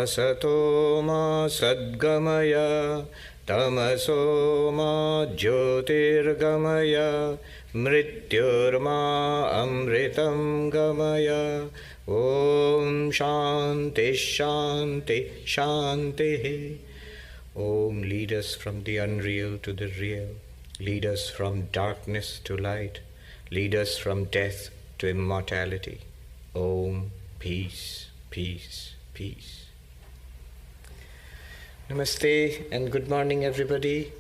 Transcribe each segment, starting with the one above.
Asato ma sadgamaya tamaso ma jyotirgamaya mrityurma amritam gamaya Om Shanti Shanti Shanti. Om, lead us from the unreal to the real. Lead us from darkness to light. Lead us from death to immortality. Om, peace, peace, peace. Namaste and good morning, everybody.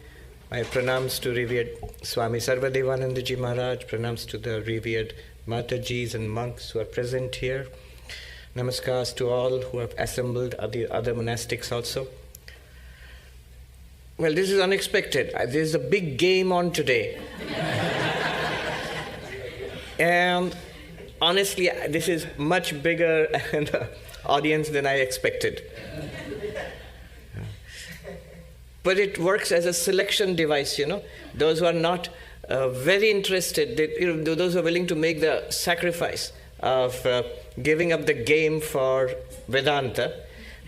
My pranams to revered Swami Sarvapriyananda Ji Maharaj, pranams to the revered Matajis and monks who are present here. Namaskars to all who have assembled, other monastics also. Well, this is unexpected. There's a big game on today. And honestly, this is much bigger an audience than I expected. But it works as a selection device, Those who are not very interested, those who are willing to make the sacrifice of giving up the game for Vedanta,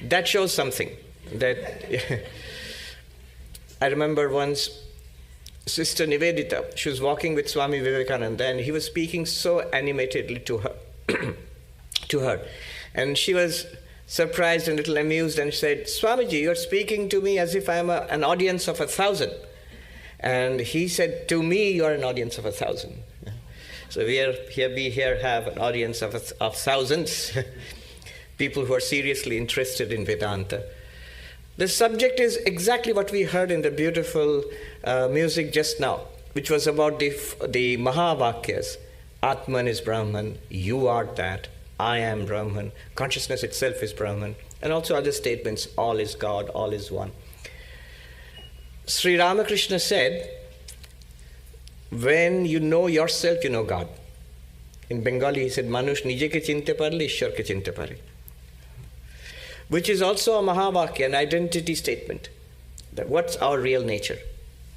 that shows something. That I remember once Sister Nivedita, she was walking with Swami Vivekananda and he was speaking so animatedly to her. And she was surprised and a little amused and said, Swamiji, you're speaking to me as if I'm an audience of 1,000. And he said, to me, you're an audience of 1,000. So we here have an audience of thousands, people who are seriously interested in Vedanta. The subject is exactly what we heard in the beautiful music just now, which was about the Mahavakyas. Atman is Brahman, you are that, I am Brahman, consciousness itself is Brahman, and also other statements, all is God, all is one. Sri Ramakrishna said, when you know yourself, you know God. In Bengali, he said, Manush nije ke chinte parle, Ishwar ke chinte pare. Which is also a Mahavakya, an identity statement. That what's our real nature?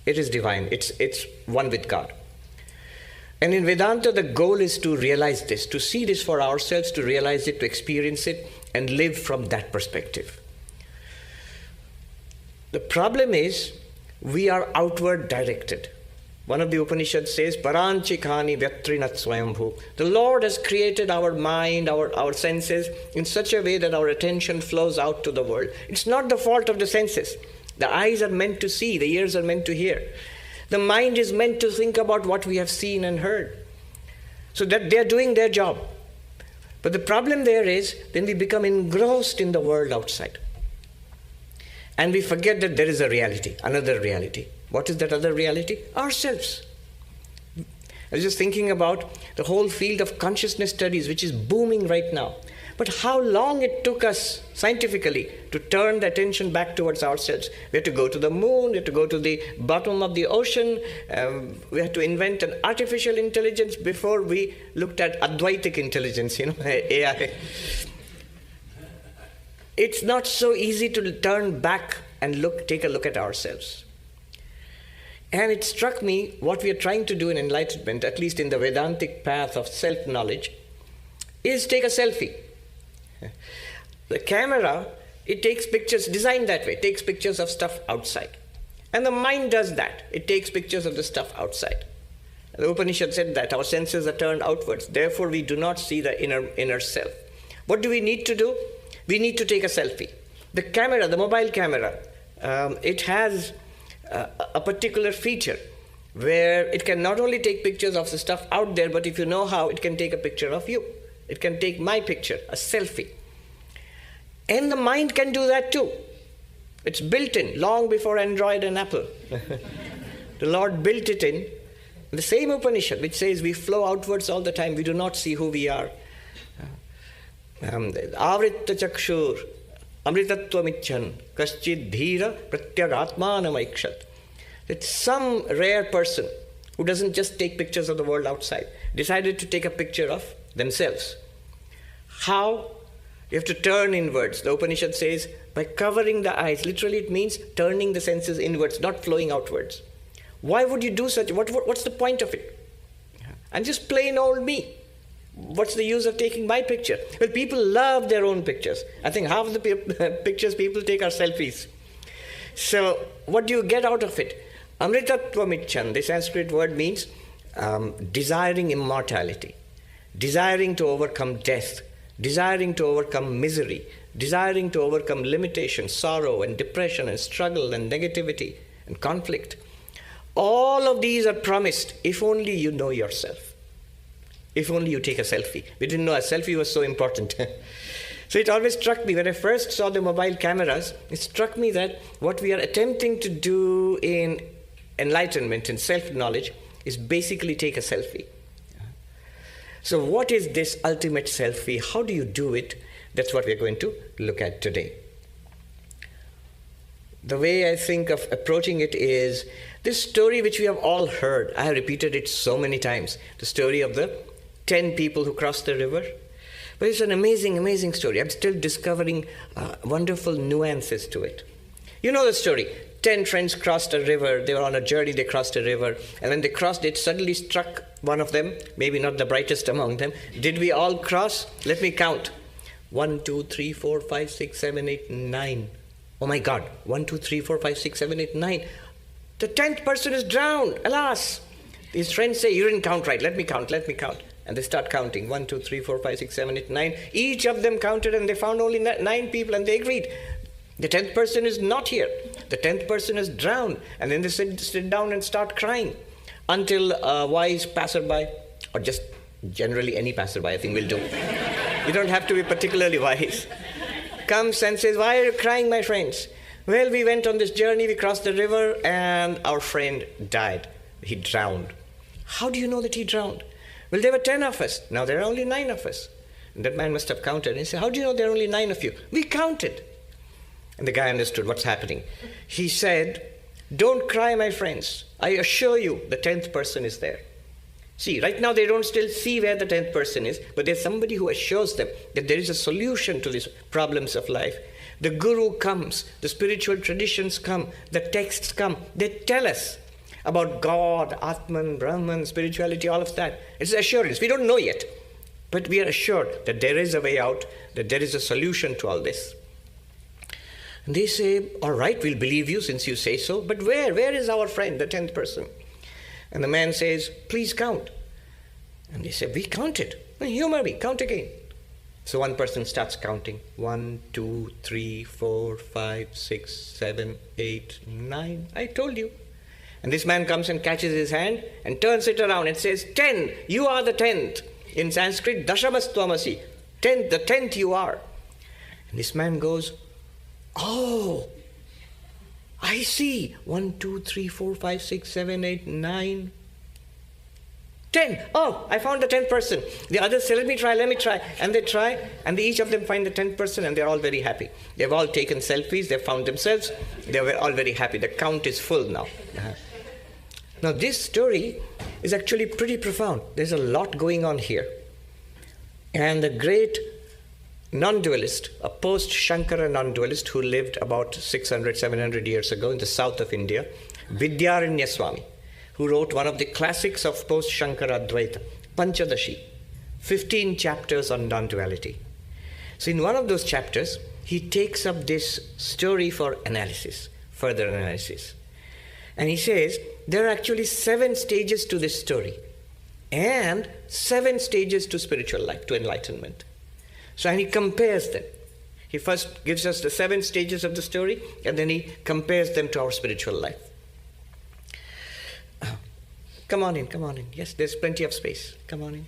It is divine. It's one with God. And in Vedanta, the goal is to realize this, to see this for ourselves, to realize it, to experience it, and live from that perspective. The problem is, we are outward directed. One of the Upanishads says, Paranchikhani Vyatrinat Swayambhu. The Lord has created our mind, our senses, in such a way that our attention flows out to the world. It's not the fault of the senses. The eyes are meant to see, the ears are meant to hear. The mind is meant to think about what we have seen and heard. So that they're doing their job. But the problem there is, then we become engrossed in the world outside. And we forget that there is a reality, another reality. What is that other reality? Ourselves. I was just thinking about the whole field of consciousness studies, which is booming right now. But how long it took us scientifically to turn the attention back towards ourselves. We had to go to the moon, we had to go to the bottom of the ocean, we had to invent an artificial intelligence before we looked at Advaitic intelligence, AI. It's not so easy to turn back and take a look at ourselves. And it struck me what we are trying to do in enlightenment, at least in the Vedantic path of self-knowledge, is take a selfie. The camera, it takes pictures, designed that way, it takes pictures of stuff outside. And the mind does that. It takes pictures of the stuff outside. The Upanishad said that our senses are turned outwards. Therefore, we do not see the inner self. What do we need to do? We need to take a selfie. The camera, the mobile camera, it has a particular feature where it can not only take pictures of the stuff out there, but if you know how, it can take a picture of you. It can take my picture, a selfie. And the mind can do that too. It's built in, long before Android and Apple. The Lord built it in. The same Upanishad, which says we flow outwards all the time, we do not see who we are. Avritta chakshur, amritatvamichan, kaschid dhira pratyagatmanamaikshat. It's some rare person who doesn't just take pictures of the world outside, decided to take a picture of themselves. How? You have to turn inwards. The Upanishad says, by covering the eyes. Literally it means turning the senses inwards, not flowing outwards. Why would you do such? What's the point of it? I'm just plain old me. What's the use of taking my picture? Well, people love their own pictures. I think half of the pictures people take are selfies. So what do you get out of it? Amritatvamichan, the Sanskrit word means desiring immortality, desiring to overcome death, desiring to overcome misery, desiring to overcome limitation, sorrow and depression and struggle and negativity and conflict. All of these are promised if only you know yourself. If only you take a selfie. We didn't know a selfie was so important. So it always struck me, when I first saw the mobile cameras, it struck me that what we are attempting to do in enlightenment and self-knowledge is basically take a selfie. So what is this ultimate selfie? How do you do it? That's what we're going to look at today. The way I think of approaching it is this story which we have all heard. I have repeated it so many times. The story of the 10 people who crossed the river. But it's an amazing, amazing story. I'm still discovering wonderful nuances to it. You know the story. 10 friends crossed a river. They were on a journey. They crossed a river. And when they crossed, it suddenly struck one of them, maybe not the brightest among them. Did we all cross? Let me count. 1, 2, 3, 4, 5, 6, 7, 8, 9. Oh my God. 1, 2, 3, 4, 5, 6, 7, 8, 9. The 10th person is drowned. Alas. His friends say, you didn't count right. Let me count. Let me count. And they start counting. 1, 2, 3, 4, 5, 6, 7, 8, 9. Each of them counted and they found only 9 people and they agreed. The 10th person is not here. The 10th person is drowned. And then they sit down and start crying until a wise passerby, or just generally any passerby, I think will do. You don't have to be particularly wise. Comes and says, why are you crying, my friends? Well, we went on this journey, we crossed the river, and our friend died. He drowned. How do you know that he drowned? Well, there were 10 of us. Now there are only 9 of us. And that man must have counted. And he said, how do you know there are only 9 of you? We counted. And the guy understood what's happening. He said, don't cry, my friends. I assure you the 10th person is there. See, right now they don't still see where the 10th person is, but there's somebody who assures them that there is a solution to these problems of life. The guru comes, the spiritual traditions come, the texts come. They tell us about God, Atman, Brahman, spirituality, all of that. It's assurance. We don't know yet, but we are assured that there is a way out, that there is a solution to all this. And they say, all right, we'll believe you since you say so, but where? Where is our friend, the 10th person? And the man says, please count. And they say, we counted. Well, humor me, count again. So one person starts counting. 1, 2, 3, 4, 5, 6, 7, 8, 9. I told you. And this man comes and catches his hand and turns it around and says, 10, you are the 10th. In Sanskrit, dashamastvamasi. 10th, the 10th you are. And this man goes, oh, I see. 1, 2, 3, 4, 5, 6, 7, 8, 9, 10. Oh, I found the 10th person. The others say, let me try. And they try, and each of them find the 10th person, and they're all very happy. They've all taken selfies. They've found themselves. They're all very happy. The count is full now. Now, this story is actually pretty profound. There's a lot going on here. And the great non-dualist, a post-Shankara non-dualist who lived about 600, 700 years ago in the south of India, Vidyaranya Swami, who wrote one of the classics of post-Shankara Advaita, Panchadashi, 15 chapters on non-duality. So in one of those chapters, he takes up this story for analysis, further analysis. And he says, there are actually 7 stages to this story and 7 stages to spiritual life, to enlightenment. So and he compares them. He first gives us the 7 stages of the story and then he compares them to our spiritual life. Come on in, come on in. Yes, there's plenty of space. Come on in.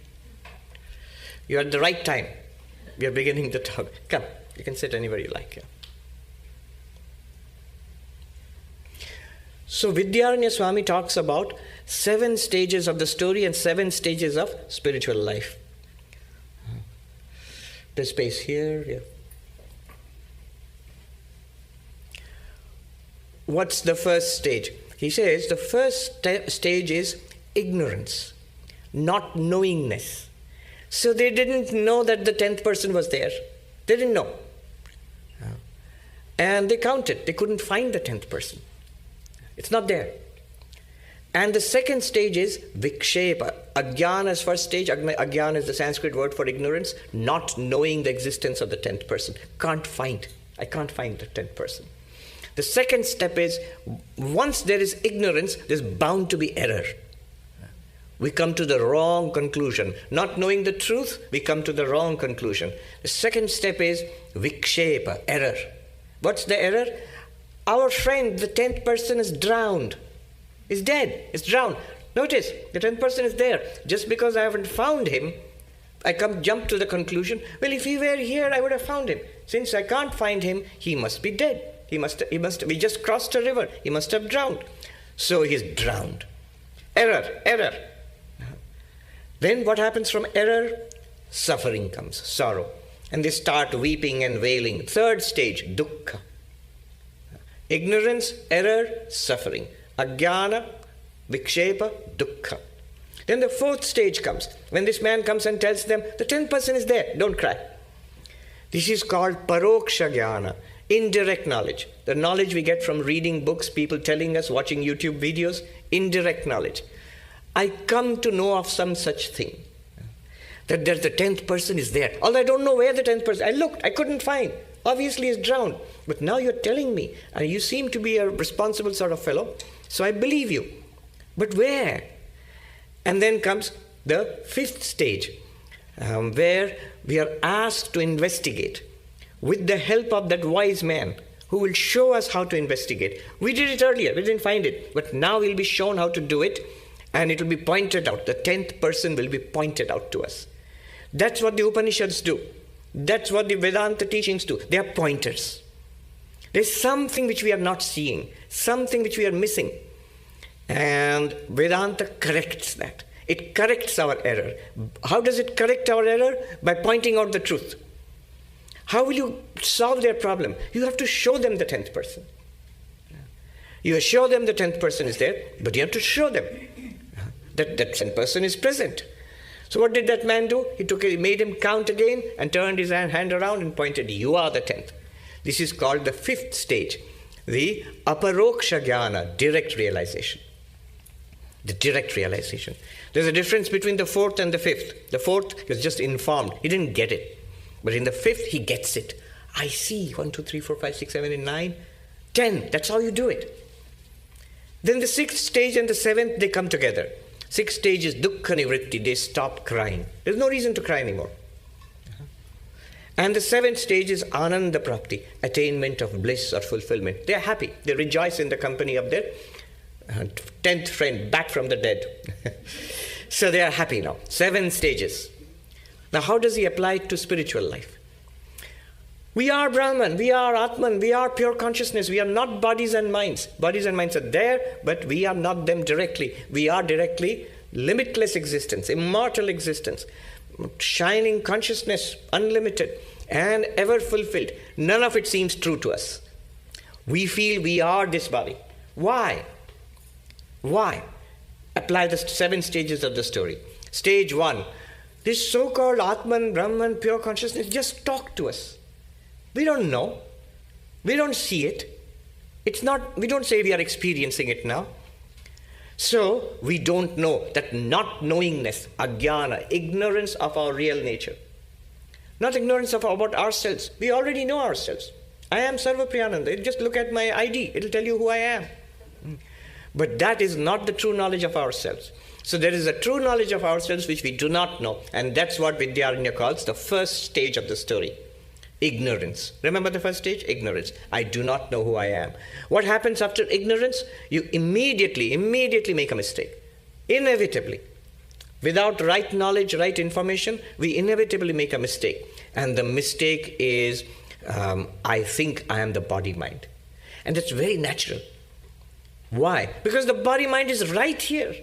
You're at the right time. We are beginning the talk. Come, you can sit anywhere you like. Yeah. So Vidyaranya Swami talks about 7 stages of the story and 7 stages of spiritual life. There's space here. Yeah. What's the first stage? He says the first stage is ignorance, not knowingness. So they didn't know that the 10th person was there. They didn't know. And they counted. They couldn't find the 10th person. It's not there. And the second stage is vikshepa. Ajñana is first stage. Ajñana is the Sanskrit word for ignorance, not knowing the existence of the 10th person. I can't find the 10th person. The second step is, once there is ignorance, there's bound to be error. We come to the wrong conclusion. Not knowing the truth, we come to the wrong conclusion. The second step is vikshepa, error. What's the error? Our friend, the 10th person, is drowned. Is dead. Is drowned. Notice, the 10th person is there. Just because I haven't found him, I jump to the conclusion, well, if he were here, I would have found him. Since I can't find him, he must be dead. We just crossed a river. He must have drowned. So he's drowned. Error. Then what happens from error? Suffering comes, sorrow. And they start weeping and wailing. Third stage, Duḥkha. Ignorance, error, suffering. Ajñana, vikshepa, Duḥkha. Then the fourth stage comes. When this man comes and tells them, the 10th person is there, don't cry. This is called Parokṣa Jnāna. Indirect knowledge. The knowledge we get from reading books, people telling us, watching YouTube videos. Indirect knowledge. I come to know of some such thing. That there's the 10th person is there. Although I don't know where the 10th person. I looked, I couldn't find. Obviously he's drowned. But now you're telling me, and you seem to be a responsible sort of fellow, so I believe you. But where? And then comes the 5th stage, where we are asked to investigate with the help of that wise man who will show us how to investigate. We did it earlier, we didn't find it, but now we'll be shown how to do it, and it will be pointed out. The 10th person will be pointed out to us. That's what the Upanishads do. That's what the Vedanta teachings do. They are pointers. There's something which we are not seeing, something which we are missing. And Vedanta corrects that. It corrects our error. How does it correct our error? By pointing out the truth. How will you solve their problem? You have to show them the 10th person. You show them the 10th person is there, but you have to show them that that 10th person is present. So what did that man do? He made him count again and turned his hand around and pointed, you are the 10th. This is called the 5th stage, the Aparokṣa Jnāna, direct realization. The direct realization. There's a difference between the 4th and the 5th. The 4th is just informed. He didn't get it. But in the 5th, he gets it. I see. 1, 2, 3, 4, 5, 6, 7, 8, 9, 10. That's how you do it. Then the 6th stage and the 7th, they come together. 6th stage is Duḥkha nivritti. They stop crying. There's no reason to cry anymore. And the 7th stage is Ananda Prapti, attainment of bliss or fulfillment. They're happy. They rejoice in the company of their 10th friend back from the dead. So they are happy now. 7 stages. Now how does he apply it to spiritual life? We are Brahman, we are Atman, we are pure consciousness. We are not bodies and minds. Bodies and minds are there, but we are not them directly. We are directly limitless existence, immortal existence, shining consciousness, unlimited and ever fulfilled. None of it seems true to us. We feel we are this body. Why? Why? Apply the 7 stages of the story. Stage 1. This so-called Atman, Brahman, pure consciousness just talk to us. We don't know. We don't see it. It's not, we don't say we are experiencing it now. So we don't know, that not knowingness, ajñana, ignorance of our real nature. Not ignorance about ourselves. We already know ourselves. I am Sarvapriyananda. Just look at my ID. It'll tell you who I am. But that is not the true knowledge of ourselves. So there is a true knowledge of ourselves which we do not know. And that's what Vidyaranya calls the first stage of the story. Ignorance. Remember the first stage? Ignorance. I do not know who I am. What happens after ignorance? You immediately make a mistake. Inevitably. Without right knowledge, right information, we inevitably make a mistake. And the mistake is, I think I am the body-mind. And that's very natural. Why? Because the body-mind is right here.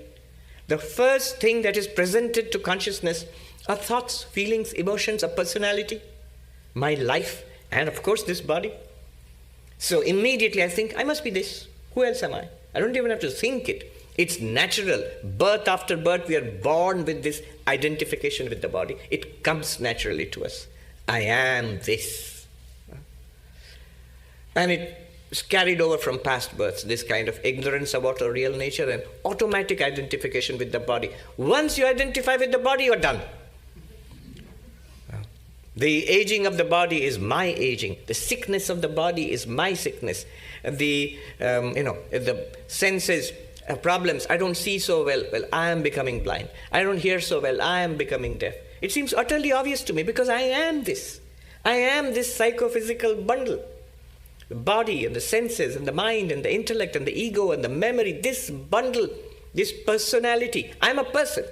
The first thing that is presented to consciousness are thoughts, feelings, emotions, a personality, my life, and of course this body. So immediately I think, I must be this. Who else am I? I don't even have to think it. It's natural. Birth after birth, we are born with this identification with the body. It comes naturally to us. I am this. And it's carried over from past births, this kind of ignorance about our real nature and automatic identification with the body. Once you identify with the body, you're done. The aging of the body is my aging. The sickness of the body is my sickness. The senses, problems, I don't see so well. Well, I am becoming blind. I don't hear so well. I am becoming deaf. It seems utterly obvious to me because I am this. I am this psychophysical bundle. The body and the senses and the mind and the intellect and the ego and the memory, this bundle, this personality. I'm a person.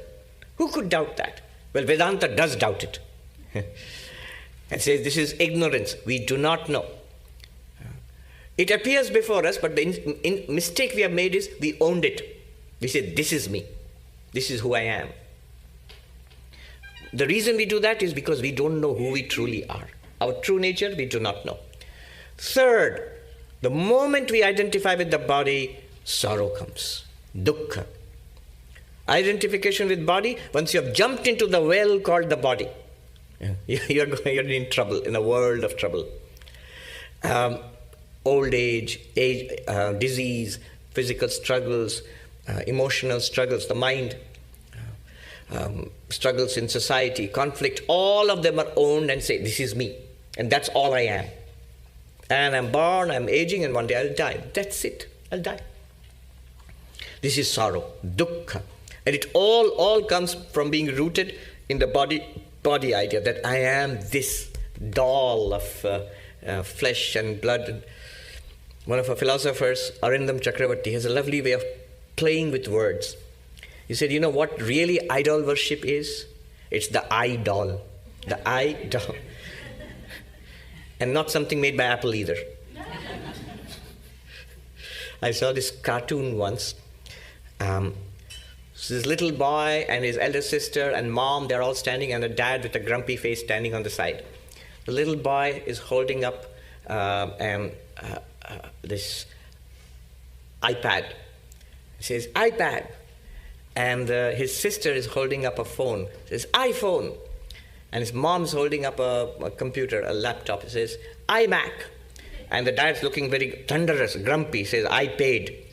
Who could doubt that? Well, Vedanta does doubt it. And says this is ignorance. We do not know. It appears before us, but the mistake we have made is we owned it. We said, this is me. This is who I am. The reason we do that is because we don't know who we truly are. Our true nature, we do not know. Third, the moment we identify with the body, sorrow comes. Duḥkha. Identification with body, once you have jumped into the well called the body, you're in trouble, in a world of trouble. Old age, disease, physical struggles, emotional struggles, the mind, struggles in society, conflict, all of them are owned and say, this is me, and that's all I am. And I'm born, I'm aging, and one day I'll die. That's it, I'll die. This is sorrow, dukkha. And it all comes from being rooted in the body idea, that I am this doll of flesh and blood. One of our philosophers, Arindam Chakravarti, has a lovely way of playing with words. He said, you know what really idol worship is? It's the idol. The idol. And not something made by Apple either. I saw this cartoon once. So this little boy and his elder sister and mom, they're all standing, and a dad with a grumpy face standing on the side. The little boy is holding up this iPad. He says, iPad. And his sister is holding up a phone. He says, iPhone. And his mom's holding up a computer, a laptop. He says, iMac. And the dad's looking very thunderous, grumpy. He says, I paid.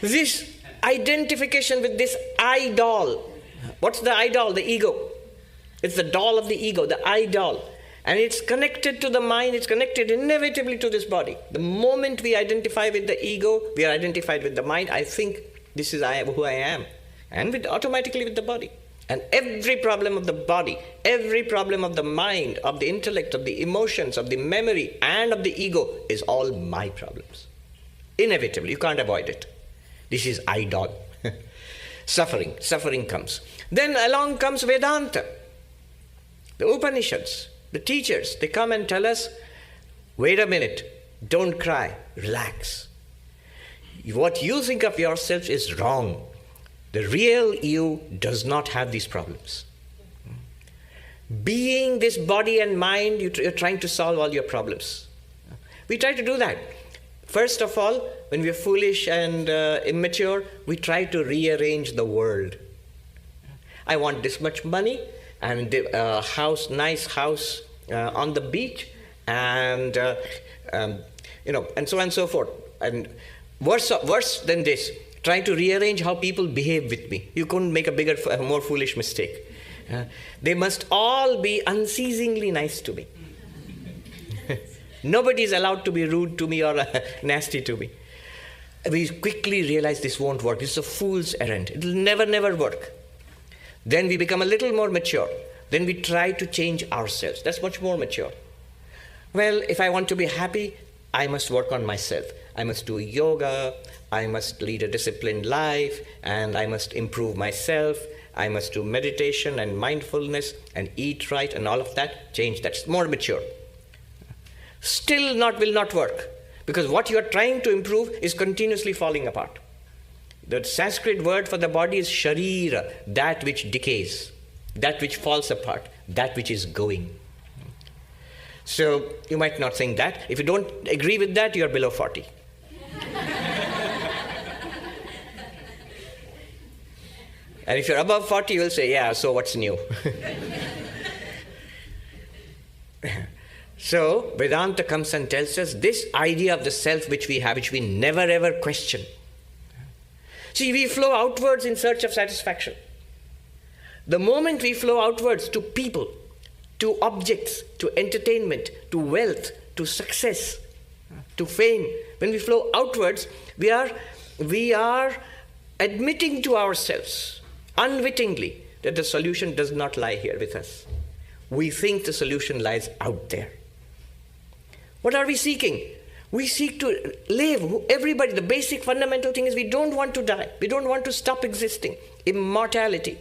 This identification with this idol. What's the idol? The ego. It's the doll of the ego, the idol. And it's connected to the mind, it's connected inevitably to this body. The moment we identify with the ego, we are identified with the mind. I think this is who I am. And automatically with the body. And every problem of the body, every problem of the mind, of the intellect, of the emotions, of the memory, and of the ego is all my problems. Inevitably, you can't avoid it. This is idol. Suffering comes. Then along comes Vedanta. The Upanishads, the teachers, they come and tell us, wait a minute, don't cry, relax. What you think of yourself is wrong. The real you does not have these problems. Being this body and mind, you're trying to solve all your problems. We try to do that. First of all, when we are foolish and immature, we try to rearrange the world. I want this much money, and a house, nice house on the beach, and and so on and so forth. And worse than this, trying to rearrange how people behave with me. You couldn't make a bigger, more foolish mistake. They must all be unceasingly nice to me. Nobody is allowed to be rude to me or nasty to me. We quickly realize this won't work. It's a fool's errand. It will never work. Then we become a little more mature. Then we try to change ourselves. That's much more mature. Well, if I want to be happy, I must work on myself. I must do yoga. I must lead a disciplined life. And I must improve myself. I must do meditation and mindfulness and eat right and all of that. Change. That's more mature. Still will not work, because what you are trying to improve is continuously falling apart. The Sanskrit word for the body is sharira, that which decays, that which falls apart, that which is going. So you might not think that. If you don't agree with that, you are below 40. And if you're above 40, you will say, yeah, so what's new? So Vedanta comes and tells us this idea of the self which we have, which we never ever question. See, we flow outwards in search of satisfaction. The moment we flow outwards to people, to objects, to entertainment, to wealth, to success, to fame, when we flow outwards, we are admitting to ourselves, unwittingly, that the solution does not lie here with us. We think the solution lies out there. What are we seeking? We seek to live. Everybody, the basic fundamental thing is we don't want to die. We don't want to stop existing. Immortality.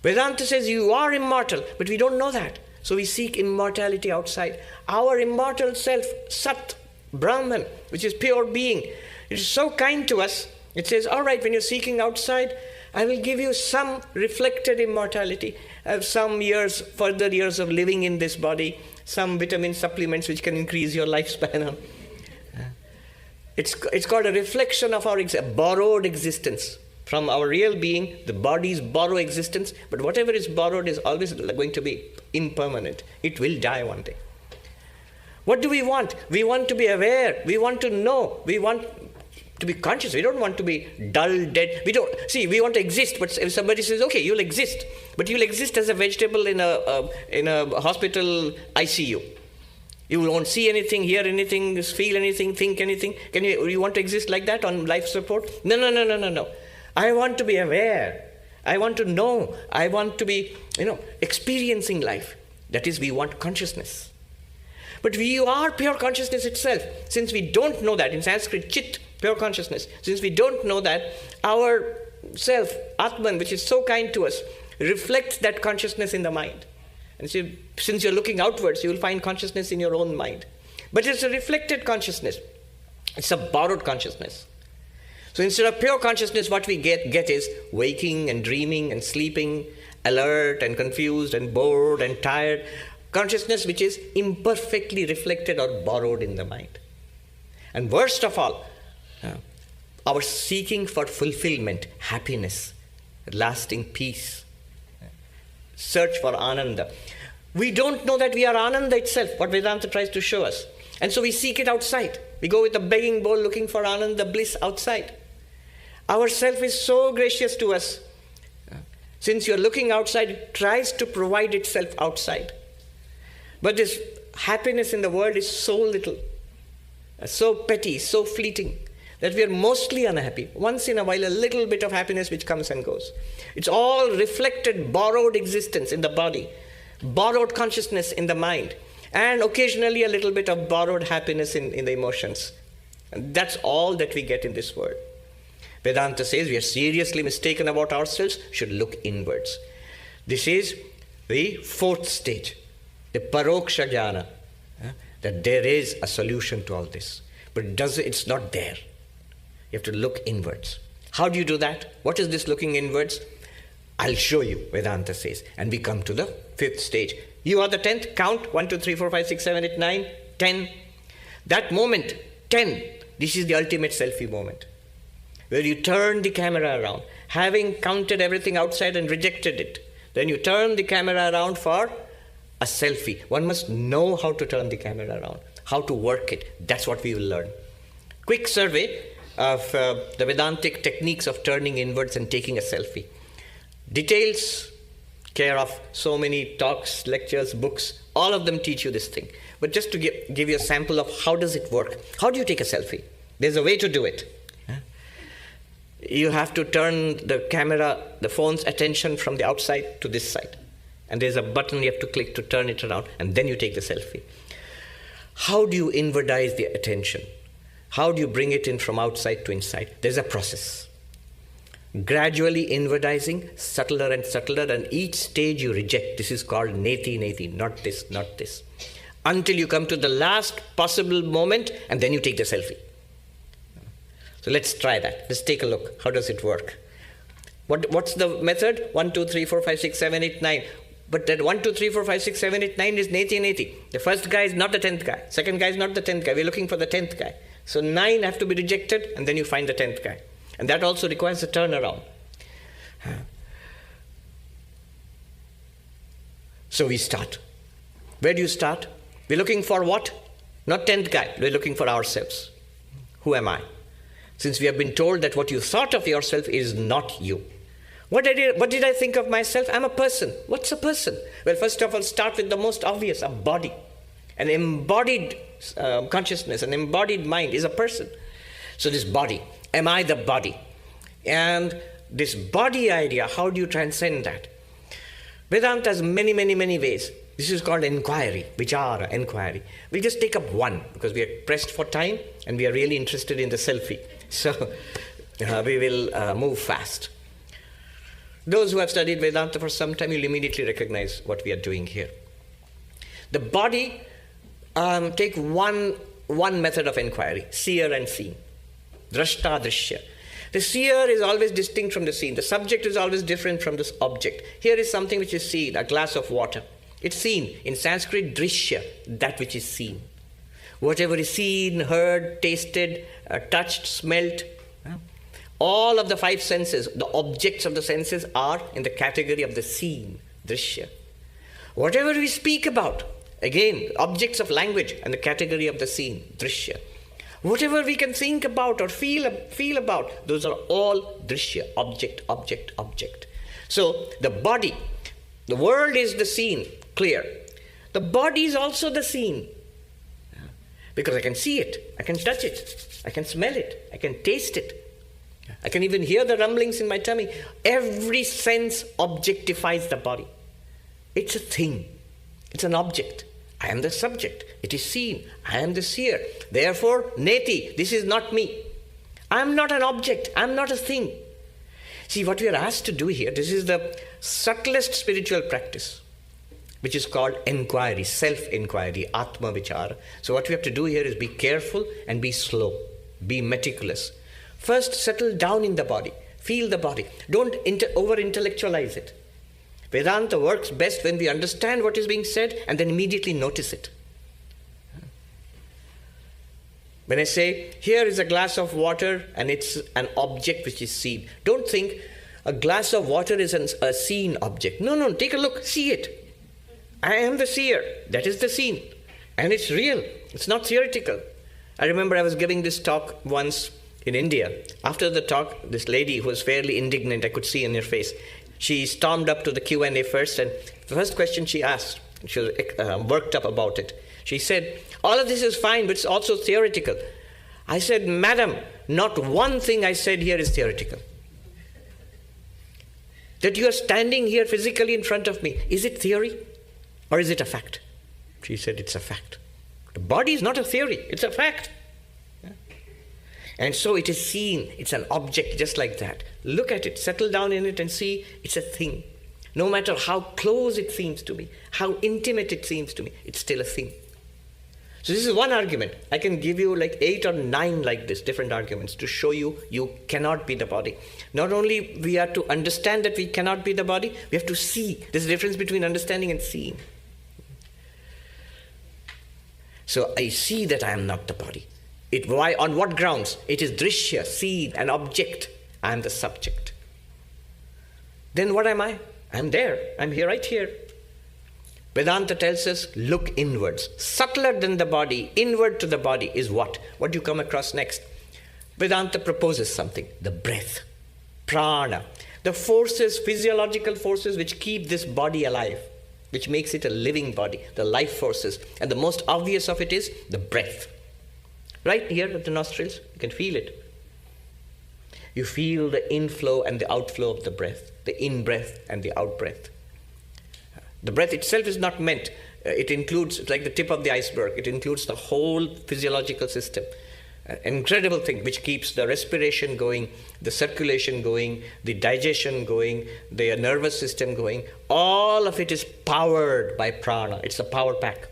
Vedanta says you are immortal, but we don't know that. So we seek immortality outside. Our immortal self, Sat, Brahman, which is pure being, it is so kind to us. It says, all right, when you're seeking outside, I will give you some reflected immortality, some further years of living in this body, some vitamin supplements which can increase your lifespan. It's called a reflection of our borrowed existence. From our real being, the body's borrowed existence, but whatever is borrowed is always going to be impermanent. It will die one day. What do we want? We want to be aware. We want to know. We want to be conscious. We don't want to be dull, dead. We want to exist, but if somebody says, okay, you'll exist, but you'll exist as a vegetable in a hospital ICU. You won't see anything, hear anything, feel anything, think anything. You want to exist like that on life support? No. I want to be aware. I want to know. I want to be, experiencing life. That is, we want consciousness. But we are pure consciousness itself. Since we don't know that, in Sanskrit, chit, pure consciousness. Since we don't know that, our self, Atman, which is so kind to us, reflects that consciousness in the mind. And so, since you're looking outwards, you will find consciousness in your own mind. But it's a reflected consciousness. It's a borrowed consciousness. So instead of pure consciousness, what we get is waking and dreaming and sleeping, alert and confused and bored and tired. Consciousness which is imperfectly reflected or borrowed in the mind. And worst of all, our seeking for fulfillment, happiness, lasting peace, search for Ananda. We don't know that we are Ananda itself, what Vedanta tries to show us. And so we seek it outside. We go with a begging bowl looking for Ananda, bliss outside. Our self is so gracious to us. Since you're looking outside, it tries to provide itself outside. But this happiness in the world is so little, so petty, so fleeting, that we are mostly unhappy. Once in a while, a little bit of happiness which comes and goes. It's all reflected, borrowed existence in the body, borrowed consciousness in the mind, and occasionally a little bit of borrowed happiness in the emotions. And that's all that we get in this world. Vedanta says we are seriously mistaken about ourselves, should look inwards. This is the fourth stage. The Parokṣa Jñāna, that there is a solution to all this. But it's not there. You have to look inwards. How do you do that? What is this looking inwards? I'll show you, Vedanta says. And we come to the fifth stage. You are the 10th. Count. 1, 2, 3, 4, 5, 6, 7, 8, 9, 10. That moment, 10. This is the ultimate selfie moment. Where you turn the camera around. Having counted everything outside and rejected it. Then you turn the camera around for a selfie. One must know how to turn the camera around, how to work it. That's what we will learn. Quick survey of the Vedantic techniques of turning inwards and taking a selfie. Details, care of so many talks, lectures, books, all of them teach you this thing. But just to give you a sample of how does it work. How do you take a selfie? There's a way to do it. You have to turn the camera, the phone's attention from the outside to this side. And there's a button you have to click to turn it around, and then you take the selfie. How do you inwardize the attention? How do you bring it in from outside to inside? There's a process. Gradually inwardizing, subtler and subtler, and each stage you reject. This is called Neti, Neti, not this, not this. Until you come to the last possible moment, and then you take the selfie. So let's try that. Let's take a look. How does it work? What's the method? 1, 2, 3, 4, 5, 6, 7, 8, 9. But that 1, 2, 3, 4, 5, 6, 7, 8, 9 is Neti, Neti. The first guy is not the 10th guy. Second guy is not the 10th guy. We're looking for the 10th guy. So 9 have to be rejected, and then you find the 10th guy. And that also requires a turnaround. So we start. Where do you start? We're looking for what? Not 10th guy. We're looking for ourselves. Who am I? Since we have been told that what you thought of yourself is not you. What did I think of myself? I'm a person. What's a person? Well, first of all, start with the most obvious, a body. An embodied consciousness, an embodied mind is a person. So this body, am I the body? And this body idea, how do you transcend that? Vedanta has many, many, many ways. This is called inquiry, Vichara, inquiry. We'll just take up one because we are pressed for time and we are really interested in the selfie. So we will move fast. Those who have studied Vedanta for some time, you'll immediately recognize what we are doing here. The body, take one method of inquiry, seer and seen. Dṛg-Dṛśya. The seer is always distinct from the seen. The subject is always different from this object. Here is something which is seen, a glass of water. It's seen. In Sanskrit, Dṛśya, that which is seen. Whatever is seen, heard, tasted, touched, smelt, all of the 5 senses, the objects of the senses are in the category of the seen, Dṛśya. Whatever we speak about, again, objects of language and the category of the seen, Dṛśya. Whatever we can think about or feel about, those are all Dṛśya, object, object, object. So the body, the world is the seen, clear. The body is also the seen. Because I can see it, I can touch it, I can smell it, I can taste it. I can even hear the rumblings in my tummy. Every sense objectifies the body. It's a thing. It's an object. I am the subject. It is seen. I am the seer. Therefore, Neti, this is not me. I am not an object. I am not a thing. See, what we are asked to do here, this is the subtlest spiritual practice, which is called inquiry, self-inquiry, Atma Vichara. So what we have to do here is be careful and be slow. Be meticulous. First, settle down in the body. Feel the body. Don't over-intellectualize it. Vedanta works best when we understand what is being said and then immediately notice it. When I say, here is a glass of water and it's an object which is seen, don't think a glass of water is a seen object. No, take a look, see it. I am the seer. That is the seen. And it's real. It's not theoretical. I remember I was giving this talk once in India. After the talk, this lady who was fairly indignant, I could see in her face, she stormed up to the Q&A first, and the first question she asked, she was worked up about it. She said, all of this is fine, but it's also theoretical. I said, madam, not one thing I said here is theoretical. That you are standing here physically in front of me, is it theory or is it a fact? She said, it's a fact. The body is not a theory, it's a fact. And so it is seen, it's an object just like that. Look at it, settle down in it and see it's a thing. No matter how close it seems to me, how intimate it seems to me, it's still a thing. So this is one argument. I can give you like 8 or 9 like this, different arguments to show you you cannot be the body. Not only we are to understand that we cannot be the body, we have to see. There's a difference between understanding and seeing. So I see that I am not the body. Why? On what grounds? It is Dṛśya, seen, an object. I am the subject. Then what am I? I'm there. I'm here, right here. Vedanta tells us, look inwards. Subtler than the body, inward to the body is what? What do you come across next? Vedanta proposes something, the breath, Prāṇa. The forces, physiological forces which keep this body alive, which makes it a living body, the life forces. And the most obvious of it is the breath. Right here at the nostrils, you can feel it. You feel the inflow and the outflow of the breath, the in-breath and the out-breath. The breath itself is not meant. It includes, it's like the tip of the iceberg, it includes the whole physiological system. An incredible thing which keeps the respiration going, the circulation going, the digestion going, the nervous system going. All of it is powered by Prāṇa. It's a power pack.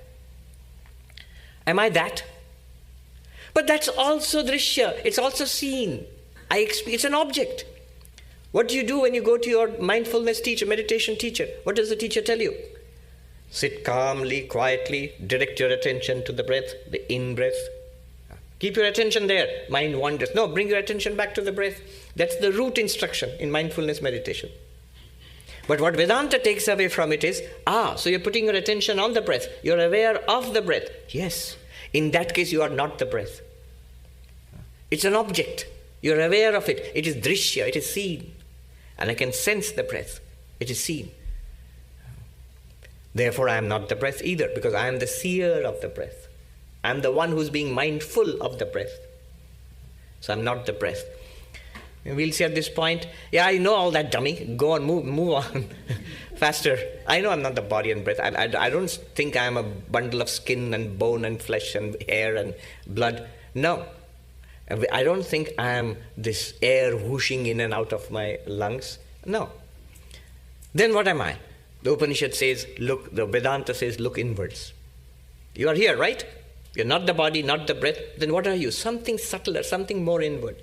Am I that? But that's also Dṛśya. It's also seen. It's an object. What do you do when you go to your mindfulness teacher, meditation teacher? What does the teacher tell you? Sit calmly, quietly, direct your attention to the breath, the in-breath. Keep your attention there. Mind wanders. No, bring your attention back to the breath. That's the root instruction in mindfulness meditation. But what Vedanta takes away from it is, so you're putting your attention on the breath. You're aware of the breath. Yes. In that case, you are not the breath. It's an object. You're aware of it. It is Dṛśya. It is seen. And I can sense the breath. It is seen. Therefore, I am not the breath either, because I am the seer of the breath. I am the one who's being mindful of the breath. So I'm not the breath. And we'll see at this point, I know all that, dummy. Go on, move on. Faster. I know I'm not the body and breath. I don't think I'm a bundle of skin and bone and flesh and hair and blood. No. I don't think I am this air whooshing in and out of my lungs. No. Then what am I? The Upanishad says, the Vedanta says, look inwards. You are here, right? You're not the body, not the breath. Then what are you? Something subtler, something more inward.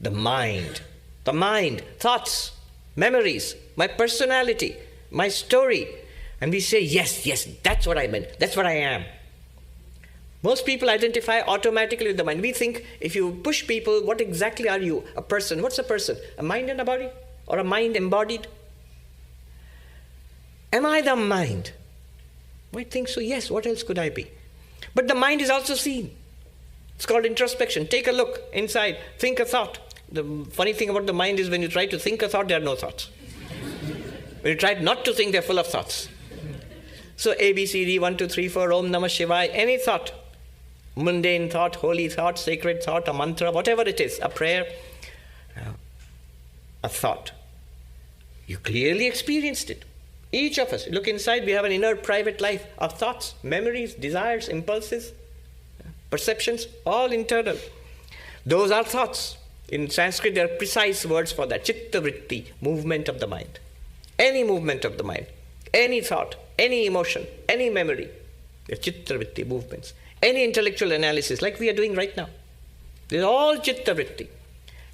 The mind, thoughts, memories, my personality, my story. And we say, yes, that's what I meant. That's what I am. Most people identify automatically with the mind. We think if you push people, what exactly are you? A person. What's a person? A mind and a body? Or a mind embodied? Am I the mind? Might think so, yes. What else could I be? But the mind is also seen. It's called introspection. Take a look inside. Think a thought. The funny thing about the mind is when you try to think a thought, there are no thoughts. When you try not to think, they're full of thoughts. So A, B, C, D, 1, 2, 3, 4, Om Namah Shivaya, any thought. Mundane thought, holy thought, sacred thought, a mantra, whatever it is, a prayer, a thought. You clearly experienced it. Each of us, look inside, we have an inner private life of thoughts, memories, desires, impulses, perceptions, all internal. Those are thoughts. In Sanskrit, there are precise words for that. Chitta vritti, movement of the mind. Any movement of the mind, any thought, any emotion, any memory, they're chitta vritti movements. Any intellectual analysis, like we are doing right now. They're all chitta vritti.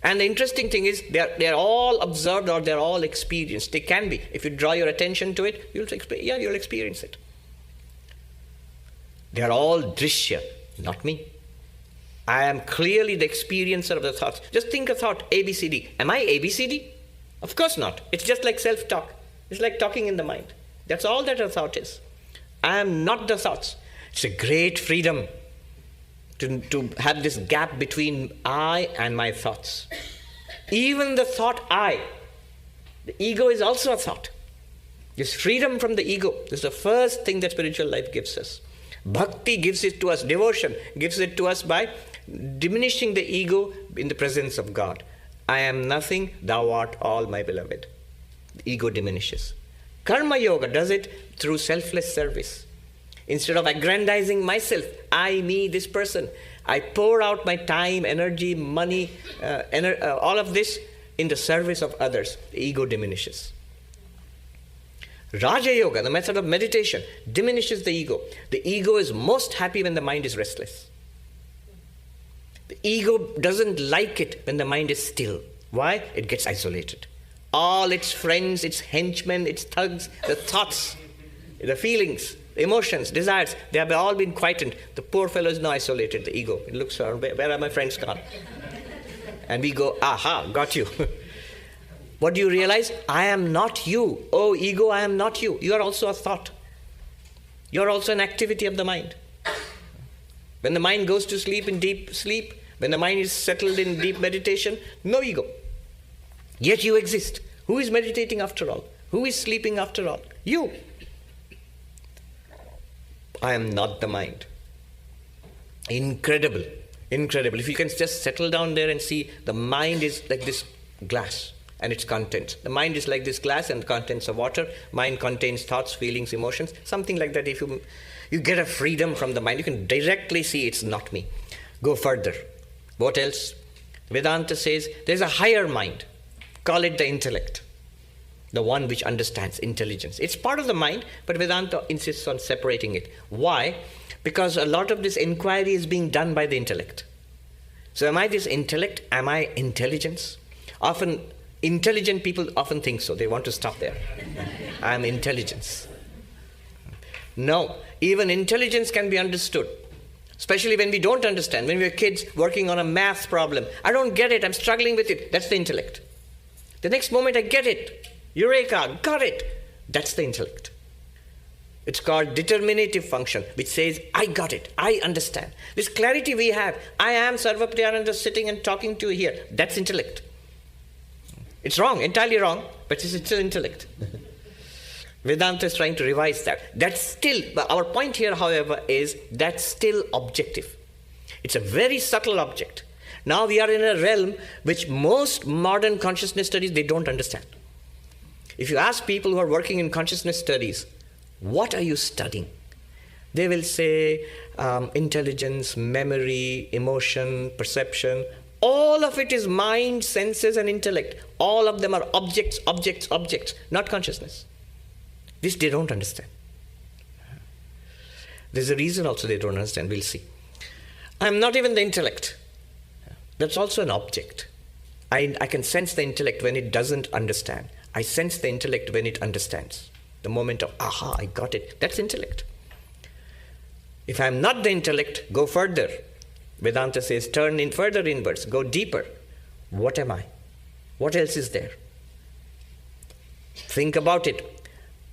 And the interesting thing is, they're all observed or they're all experienced. They can be. If you draw your attention to it, you'll experience it. They're all Dṛśya, not me. I am clearly the experiencer of the thoughts. Just think a thought, ABCD. Am I ABCD? Of course not. It's just like self-talk. It's like talking in the mind. That's all that a thought is. I am not the thoughts. It's a great freedom to have this gap between I and my thoughts. Even the thought I, the ego is also a thought. This freedom from the ego is the first thing that spiritual life gives us. Bhakti gives it to us, devotion gives it to us by diminishing the ego in the presence of God. I am nothing, thou art all, my beloved. The ego diminishes. Karma yoga does it through selfless service. Instead of aggrandizing myself, I, me, this person, I pour out my time, energy, money, all of this in the service of others. The ego diminishes. Raja Yoga, the method of meditation, diminishes the ego. The ego is most happy when the mind is restless. The ego doesn't like it when the mind is still. Why? It gets isolated. All its friends, its henchmen, its thugs, the thoughts, the feelings, the emotions, desires, they have all been quietened. The poor fellow is now isolated, the ego. It looks around, where are my friends gone? And we go, aha, got you. What do you realize? I am not you. Oh, ego, I am not you. You are also a thought. You are also an activity of the mind. When the mind goes to sleep in deep sleep, when the mind is settled in deep meditation, no ego. Yet you exist. Who is meditating after all? Who is sleeping after all? You. I am not the mind. Incredible. Incredible. If you can just settle down there and see, the mind is like this glass and its contents. The mind is like this glass and contents of water. Mind contains thoughts, feelings, emotions, something like that. If you get a freedom from the mind, you can directly see it's not me. Go further. What else? Vedanta says there's a higher mind. Call it the intellect. The one which understands, intelligence. It's part of the mind, but Vedanta insists on separating it. Why? Because a lot of this inquiry is being done by the intellect. So am I this intellect? Am I intelligence? Often, intelligent people often think so. They want to stop there. I am intelligence. No, even intelligence can be understood. Especially when we don't understand. When we're kids working on a math problem. I don't get it. I'm struggling with it. That's the intellect. The next moment I get it. Eureka, got it. That's the intellect. It's called determinative function, which says, I got it, I understand. This clarity we have, I am Sarvapriyananda sitting and talking to you here. That's intellect. It's wrong, entirely wrong, but it's still intellect. Vedanta is trying to revise that. That's still, but our point here, however, is that's still objective. It's a very subtle object. Now we are in a realm which most modern consciousness studies, they don't understand. If you ask people who are working in consciousness studies, what are you studying? They will say intelligence, memory, emotion, perception. All of it is mind, senses, and intellect. All of them are objects, objects, objects, not consciousness. This they don't understand. There's a reason also they don't understand. We'll see. I'm not even the intellect. That's also an object. I can sense the intellect when it doesn't understand. I sense the intellect when it understands. The moment of, aha, I got it. That's intellect. If I'm not the intellect, go further. Vedanta says, turn in further inwards, go deeper. What am I? What else is there? Think about it.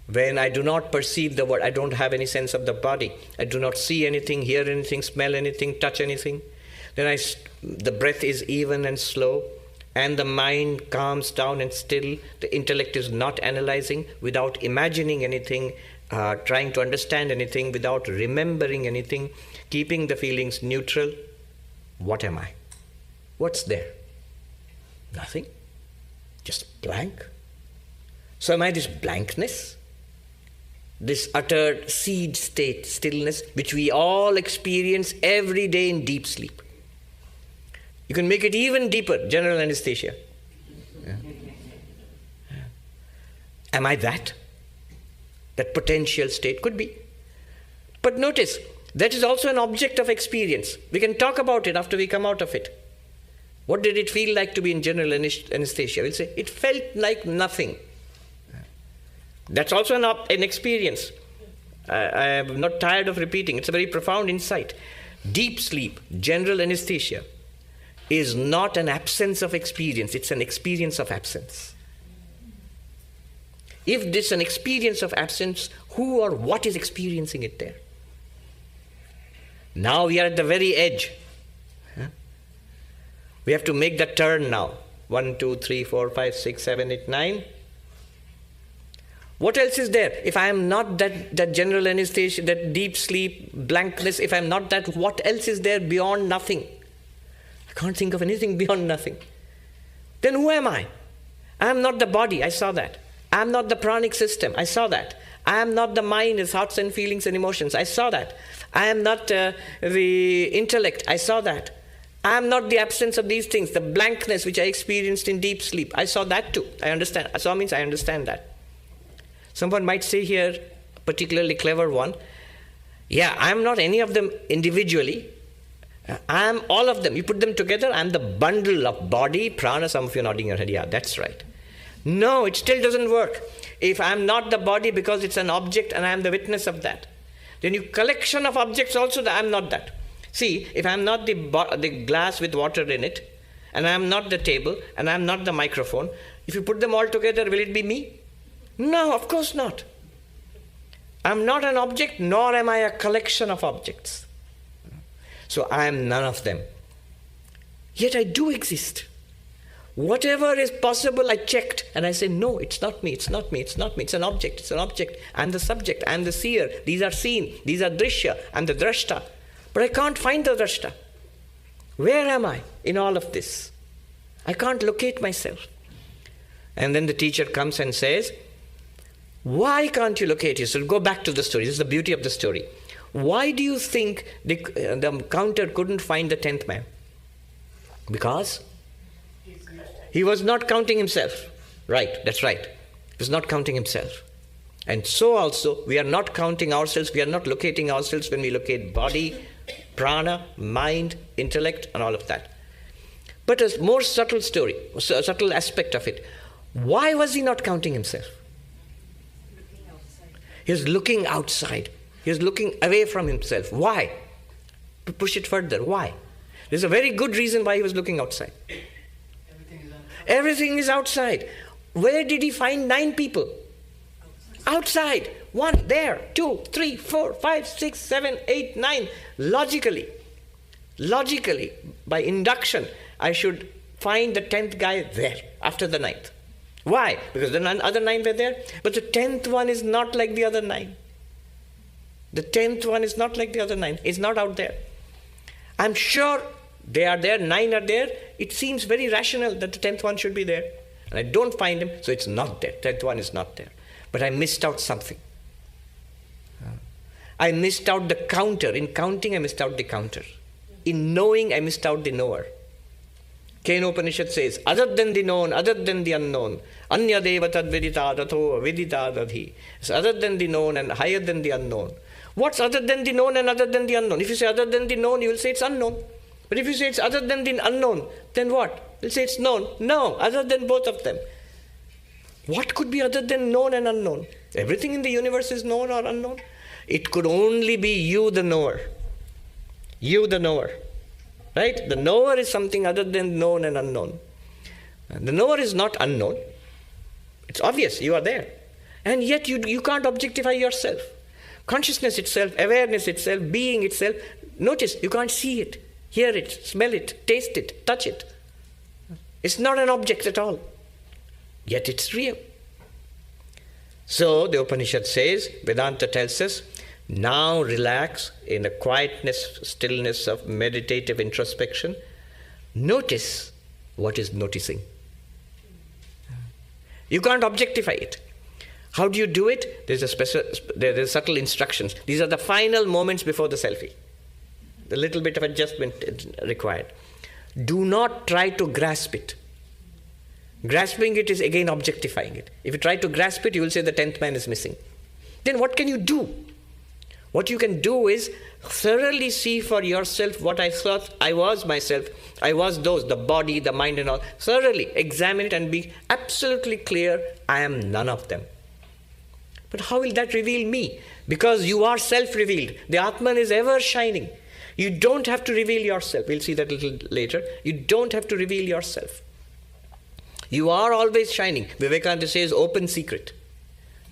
When I do not perceive the world, I don't have any sense of the body. I do not see anything, hear anything, smell anything, touch anything. Then the breath is even and slow. And the mind calms down and still. The intellect is not analyzing without imagining anything, trying to understand anything, without remembering anything, keeping the feelings neutral. What am I? What's there? Nothing. Just blank. So am I this blankness? This utter seed state, stillness, which we all experience every day in deep sleep. You can make it even deeper, general anesthesia. Yeah. Am I that? That potential state could be. But notice, that is also an object of experience. We can talk about it after we come out of it. What did it feel like to be in general anesthesia? We'll say, it felt like nothing. That's also an experience. I am not tired of repeating. It's a very profound insight. Deep sleep, general anesthesia, is not an absence of experience, it's an experience of absence. If this is an experience of absence, who or what is experiencing it there? Now we are at the very edge. We have to make that turn now. 1, 2, 3, 4, 5, 6, 7, 8, 9. What else is there? If I am not that general anesthesia, that deep sleep, blankness, if I am not that, what else is there beyond nothing? I can't think of anything beyond nothing. Then who am I? I am not the body, I saw that. I am not the pranic system, I saw that. I am not the mind, the thoughts and feelings and emotions, I saw that. I am not the intellect, I saw that. I am not the absence of these things, the blankness which I experienced in deep sleep, I saw that too. I understand. I saw means I understand that. Someone might say here, a particularly clever one, yeah, I am not any of them individually. I am all of them. You put them together, I am the bundle of body, prana. Some of you are nodding your head, yeah, that's right. No, it still doesn't work. If I am not the body because it's an object and I am the witness of that, then you collection of objects also, I am not that. See, if I am not the glass with water in it, and I am not the table, and I am not the microphone, if you put them all together, will it be me? No, of course not. I am not an object, nor am I a collection of objects. So I am none of them. Yet I do exist. Whatever is possible, I checked, and I say, no, it's not me, it's not me, it's not me, it's an object, it's an object. I'm the subject, I'm the seer, these are seen, these are Dṛśya, I'm the Drashta. But I can't find the Drashta. Where am I in all of this? I can't locate myself. And then the teacher comes and says, why can't you locate yourself? Go back to the story. This is the beauty of the story. Why do you think the counter couldn't find the 10th man? Because he was not counting himself. Right, that's right. He was not counting himself. And so also, we are not counting ourselves, we are not locating ourselves when we locate body, prana, mind, intellect, and all of that. But a more subtle story, a subtle aspect of it. Why was he not counting himself? He was looking outside. He was looking away from himself. Why? To push it further. Why? There's a very good reason why he was looking outside. Everything is outside. Where did he find 9 people? Outside. 1 there, 2, 3, 4, 5, 6, 7, 8, 9. Logically, by induction, I should find the 10th guy there after the 9th. Why? Because the other 9 were there. But the 10th one is not like the other 9. The 10th one is not like the other 9. It's not out there. I'm sure they are there, 9 are there. It seems very rational that the 10th one should be there. And I don't find him, so it's not there. 10th one is not there. But I missed out something. I missed out the counter. In counting, I missed out the counter. In knowing, I missed out the knower. Kena Upanishad says, other than the known, other than the unknown, anya deva tad vidita dato vidita dadhi. So other than the known and higher than the unknown. What's other than the known and other than the unknown? If you say other than the known, you will say it's unknown. But if you say it's other than the unknown, then what? You'll say it's known. No, other than both of them. What could be other than known and unknown? Everything in the universe is known or unknown. It could only be you, the knower. You, the knower. Right? The knower is something other than known and unknown. The knower is not unknown. It's obvious, you are there. And yet you can't objectify yourself. Consciousness itself, awareness itself, being itself, notice, you can't see it, hear it, smell it, taste it, touch it. It's not an object at all. Yet it's real. So the Upanishad says, Vedanta tells us, now relax in the quietness, stillness of meditative introspection. Notice what is noticing. You can't objectify it. How do you do it? There's subtle instructions. These are the final moments before the selfie. A little bit of adjustment is required. Do not try to grasp it. Grasping it is again objectifying it. If you try to grasp it, you will say the 10th man is missing. Then what can you do? What you can do is thoroughly see for yourself what I thought I was myself. I was those, the body, the mind and all. Thoroughly examine it and be absolutely clear, I am none of them. But how will that reveal me? Because you are self-revealed. The Atman is ever shining. You don't have to reveal yourself. We'll see that a little later. You don't have to reveal yourself. You are always shining. Vivekananda says open secret.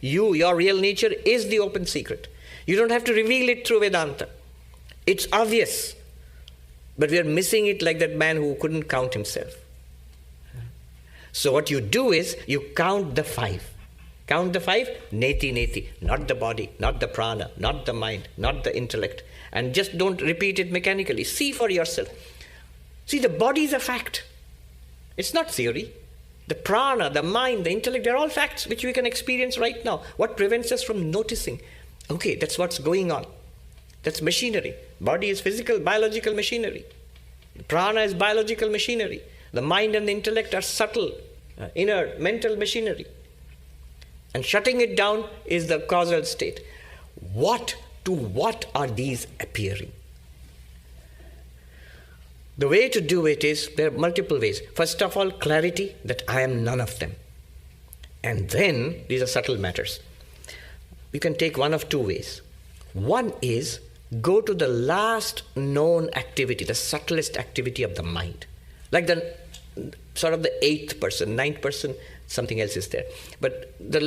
Your real nature is the open secret. You don't have to reveal it through Vedanta. It's obvious. But we are missing it like that man who couldn't count himself. So what you do is you count the 5. Count the 5, neti, neti. Not the body, not the prana, not the mind, not the intellect. And just don't repeat it mechanically. See for yourself. See, the body is a fact. It's not theory. The prana, the mind, the intellect, they're all facts which we can experience right now. What prevents us from noticing? Okay, that's what's going on. That's machinery. Body is physical, biological machinery. Prana is biological machinery. The mind and the intellect are subtle, inner, mental machinery. And shutting it down is the causal state. What are these appearing? The way to do it is, there are multiple ways. First of all, clarity that I am none of them. And then, these are subtle matters. You can take one of 2 ways. One is, go to the last known activity, the subtlest activity of the mind. Like the sort of the 8th person, 9th person, something else is there. But the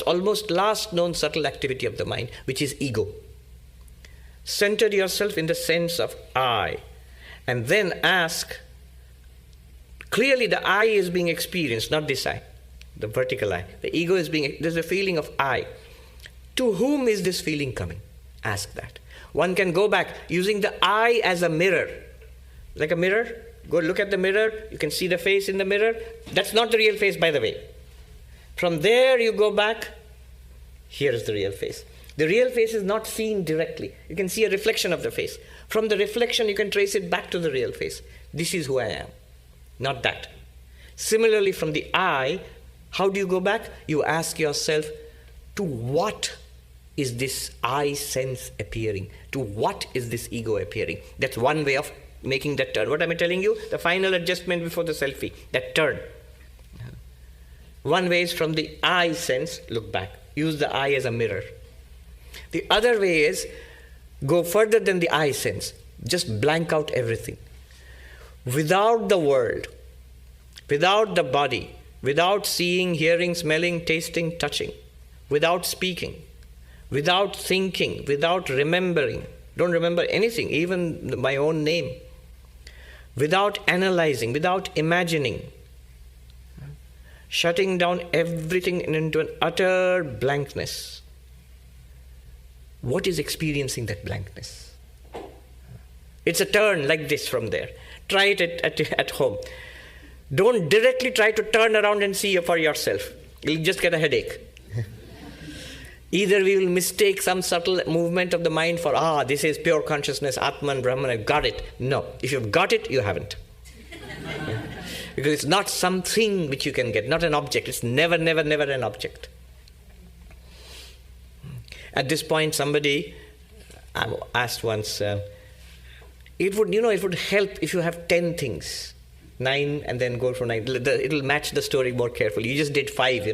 almost last known subtle activity of the mind, which is ego. Center yourself in the sense of I, and then ask, clearly the I is being experienced, not this I, the vertical I. The ego is there's a feeling of I. To whom is this feeling coming? Ask that. One can go back using the I as a mirror. Like a mirror, go look at the mirror, you can see the face in the mirror. That's not the real face, by the way. From there you go back, here is the real face. The real face is not seen directly. You can see a reflection of the face. From the reflection you can trace it back to the real face. This is who I am, not that. Similarly, from the I, how do you go back? You ask yourself, to what is this I sense appearing? To what is this ego appearing? That's one way of making that turn. What am I telling you? The final adjustment before the selfie, that turn. One way is from the I sense, look back. Use the I as a mirror. The other way is go further than the I sense. Just blank out everything. Without the world, without the body, without seeing, hearing, smelling, tasting, touching, without speaking, without thinking, without remembering, don't remember anything, even my own name, without analyzing, without imagining, shutting down everything into an utter blankness. What is experiencing that blankness? It's a turn like this from there. Try it at home. Don't directly try to turn around and see for yourself. You'll just get a headache. Either we will mistake some subtle movement of the mind for, this is pure consciousness, Atman, Brahman, I've got it. No, if you've got it, you haven't. Because it's not something which you can get, not an object. It's never, never, never an object. At this point, somebody asked once, it would help if you have 10 things. 9 and then go for 9. It'll match the story more carefully. You just did 5,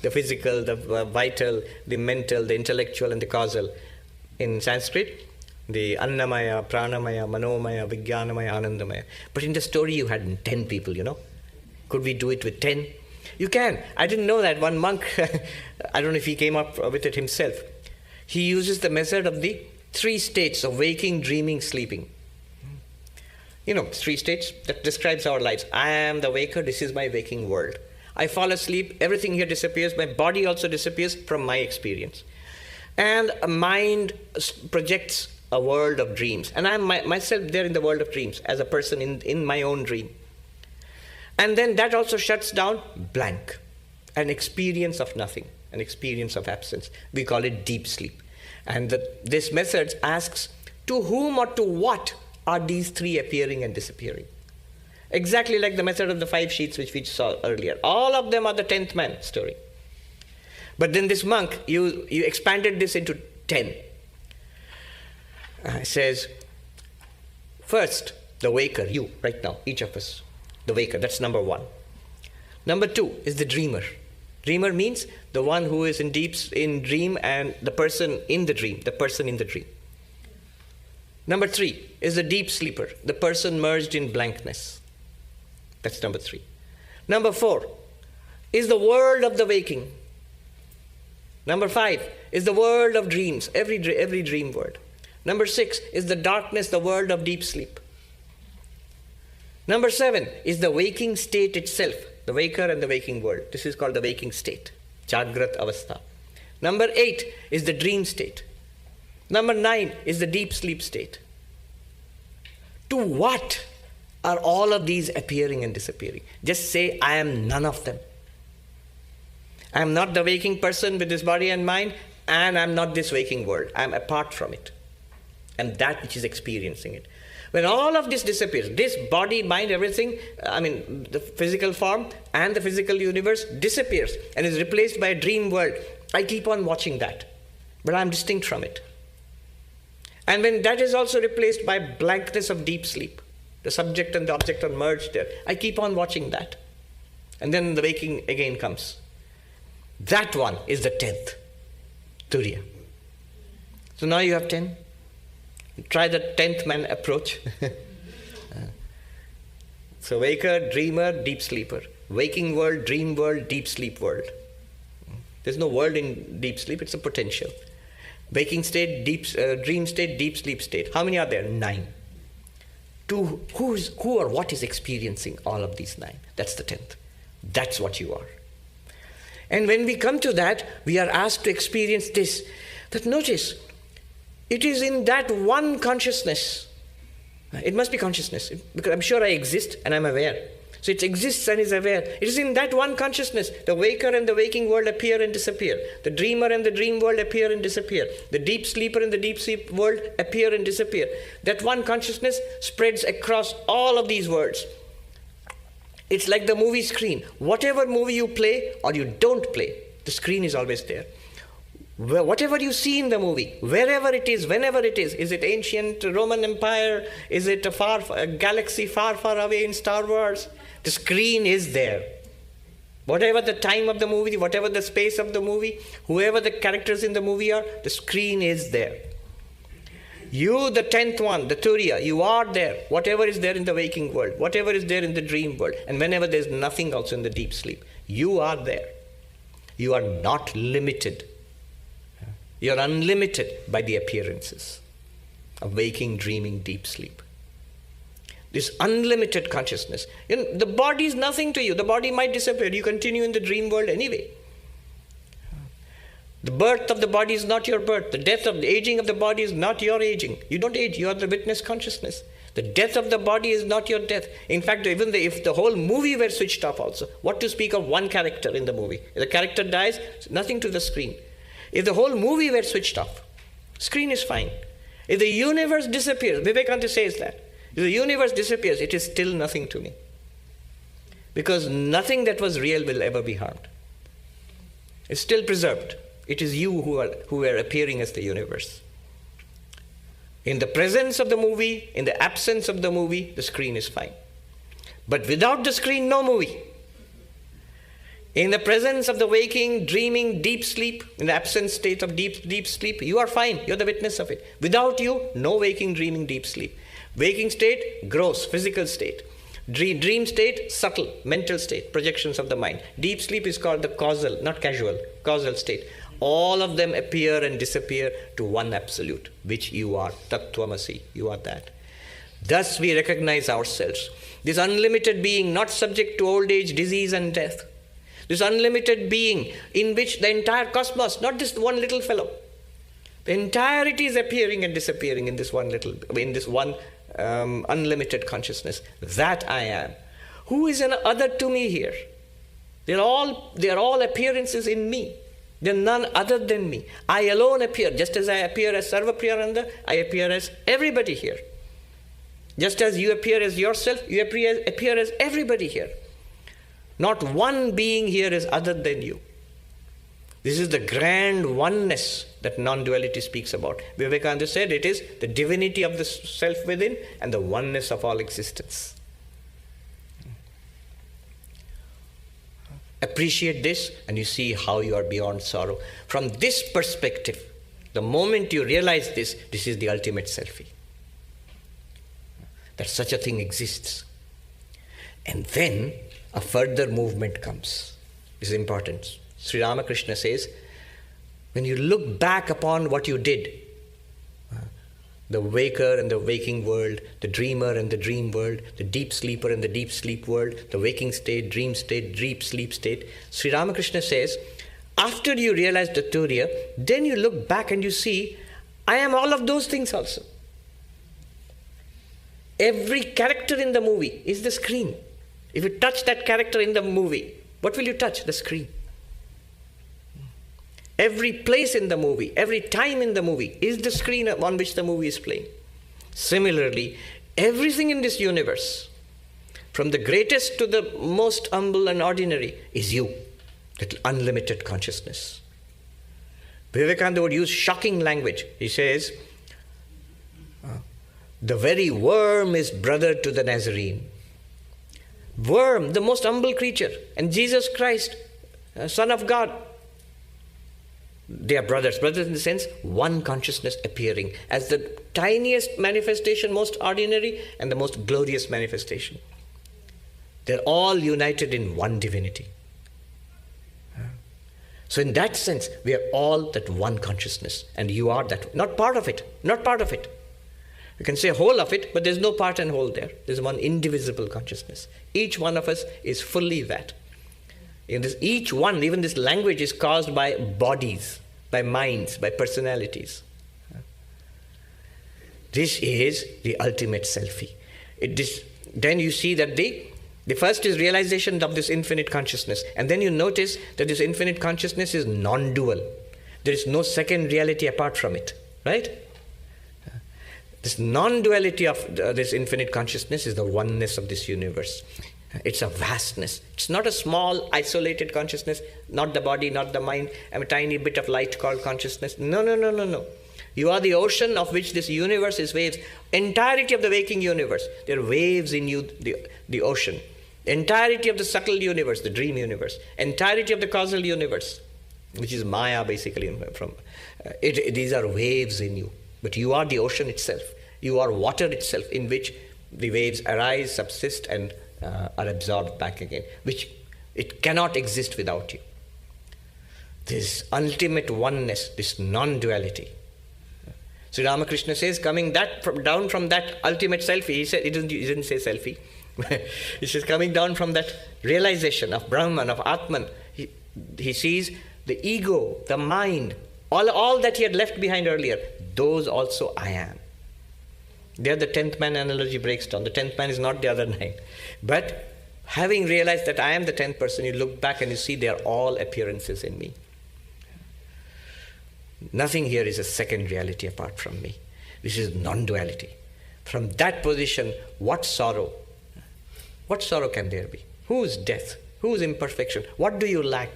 the physical, the vital, the mental, the intellectual, and the causal. In Sanskrit, the Annamaya, Prāṇamaya, Manomaya, Vijñānamaya, Ānandamaya. But in the story you had 10 people, Could we do it with 10? You can. I didn't know that. One monk, I don't know if he came up with it himself. He uses the method of the 3 states of waking, dreaming, sleeping. 3 states that describes our lives. I am the waker, this is my waking world. I fall asleep, everything here disappears, my body also disappears from my experience. And a mind projects a world of dreams. And I'm myself there in the world of dreams as a person in my own dream. And then that also shuts down blank, an experience of nothing, an experience of absence. We call it deep sleep. And this method asks, to whom or to what are these 3 appearing and disappearing? Exactly like the method of the 5 sheets which we saw earlier. All of them are the 10th man story. But then this monk, you expanded this into 10. Says, first, the waker, you, right now, each of us. The waker, that's number 1. Number 2 is the dreamer. Dreamer means the one who is in dream and the person in the dream, the person in the dream. Number 3 is the deep sleeper, the person merged in blankness. That's number 3. Number 4 is the world of the waking. Number 5 is the world of dreams, every dream world. Number 6 is the darkness, the world of deep sleep. Number 7 is the waking state itself, the waker and the waking world. This is called the waking state, Jagrat Avastha. Number 8 is the dream state. Number 9 is the deep sleep state. To what are all of these appearing and disappearing? Just say, I am none of them. I am not the waking person with this body and mind, and I am not this waking world. I am apart from it. And that which is experiencing it. When all of this disappears, this body, mind, everything, the physical form and the physical universe disappears and is replaced by a dream world. I keep on watching that, but I am distinct from it. And when that is also replaced by blankness of deep sleep, the subject and the object are merged there, I keep on watching that. And then the waking again comes. That one is the 10th, Turiya. So now you have 10. Try the 10th man approach. So waker, dreamer, deep sleeper. Waking world, dream world, deep sleep world. There's no world in deep sleep, it's a potential. Waking state, dream state, deep sleep state. How many are there? 9. Who or what is experiencing all of these 9? That's the 10th. That's what you are. And when we come to that, we are asked to experience this. That notice, it is in that one consciousness. It must be consciousness, because I'm sure I exist and I'm aware. So it exists and is aware. It is in that one consciousness. The waker and the waking world appear and disappear. The dreamer and the dream world appear and disappear. The deep sleeper and the deep sleep world appear and disappear. That one consciousness spreads across all of these worlds. It's like the movie screen. Whatever movie you play or you don't play, the screen is always there. Whatever you see in the movie, wherever it is, whenever it is it ancient Roman Empire? Is it a galaxy far, far away in Star Wars? The screen is there. Whatever the time of the movie, whatever the space of the movie, whoever the characters in the movie are, the screen is there. You, the 10th one, the Turiya, you are there. Whatever is there in the waking world, whatever is there in the dream world, and whenever there's nothing also in the deep sleep, you are there. You are not limited. You're unlimited by the appearances of waking, dreaming, deep sleep. This unlimited consciousness. The body is nothing to you. The body might disappear. You continue in the dream world anyway. The birth of the body is not your birth. The death of the aging of the body is not your aging. You don't age. You are the witness consciousness. The death of the body is not your death. In fact, even if the whole movie were switched off also, what to speak of one character in the movie? If the character dies, nothing to the screen. If the whole movie were switched off, screen is fine. If the universe disappears, Vivekananda says that. If the universe disappears, it is still nothing to me. Because nothing that was real will ever be harmed. It's still preserved. It is you who are appearing as the universe. In the presence of the movie, in the absence of the movie, the screen is fine. But without the screen, no movie. In the presence of the waking, dreaming, deep sleep, in the absent state of deep sleep, you are fine. You're the witness of it. Without you, no waking, dreaming, deep sleep. Waking state, gross, physical state. Dream state, subtle, mental state, projections of the mind. Deep sleep is called the causal, not casual, causal state. All of them appear and disappear to one absolute, which you are. Tattvamasi, you are that. Thus we recognize ourselves. This unlimited being, not subject to old age, disease and death. This unlimited being in which the entire cosmos, not this one little fellow, the entirety is appearing and disappearing in this one unlimited consciousness. That I am. Who is an other to me here? They are all appearances in me. They're none other than me. I alone appear. Just as I appear as Sarvapriyananda, I appear as everybody here. Just as you appear as yourself, you appear as everybody here. Not one being here is other than you. This is the grand oneness that non-duality speaks about. Vivekananda said it is the divinity of the self within and the oneness of all existence. Appreciate this and you see how you are beyond sorrow. From this perspective, the moment you realize this is the ultimate selfie. That such a thing exists. And then a further movement comes. This is important. Sri Ramakrishna says, when you look back upon what you did, the waker and the waking world, the dreamer and the dream world, the deep sleeper and the deep sleep world, the waking state, deep sleep state, Sri Ramakrishna says, after you realize the Turiya, then you look back and you see, I am all of those things also. Every character in the movie is the screen. If you touch that character in the movie, what will you touch? The screen. Every place in the movie, every time in the movie is the screen on which the movie is playing. Similarly, everything in this universe, from the greatest to the most humble and ordinary, is you, that unlimited consciousness. Vivekananda would use shocking language. He says, the very worm is brother to the Nazarene. Worm, the most humble creature, and Jesus Christ, Son of God, they are brothers. Brothers in the sense, one consciousness appearing as the tiniest manifestation, most ordinary, and the most glorious manifestation. They're all united in one divinity. So in that sense, we are all that one consciousness, and you are that, not part of it, not part of it. You can say whole of it, but there's no part and whole there. There's one indivisible consciousness. Each one of us is fully that. In this, each one, even this language is caused by bodies, by minds, by personalities. This is the ultimate selfie. Then you see that the first is realization of this infinite consciousness. And then you notice that this infinite consciousness is non-dual. There is no second reality apart from it. Right? This non-duality of this infinite consciousness is the oneness of this universe. It's a vastness. It's not a small, isolated consciousness, not the body, not the mind, a tiny bit of light called consciousness. No. You are the ocean of which this universe is waves. Entirety of the waking universe, there are waves in you, the ocean. Entirety of the subtle universe, the dream universe. Entirety of the causal universe, which is Maya basically. These are waves in you. But you are the ocean itself. You are water itself, in which the waves arise, subsist, and are absorbed back again, which it cannot exist without you. This ultimate oneness, this non-duality. So Ramakrishna says, coming down from that ultimate selfie, he said, he didn't say selfie. He says, coming down from that realization of Brahman, of Atman, he sees the ego, the mind, all that he had left behind earlier, those also I am. There the 10th man analogy breaks down. The 10th man is not the other 9. But having realized that I am the 10th person, you look back and you see they are all appearances in me. Nothing here is a second reality apart from me. This is non-duality. From that position, what sorrow can there be? Who is death? Who is imperfection? What do you lack?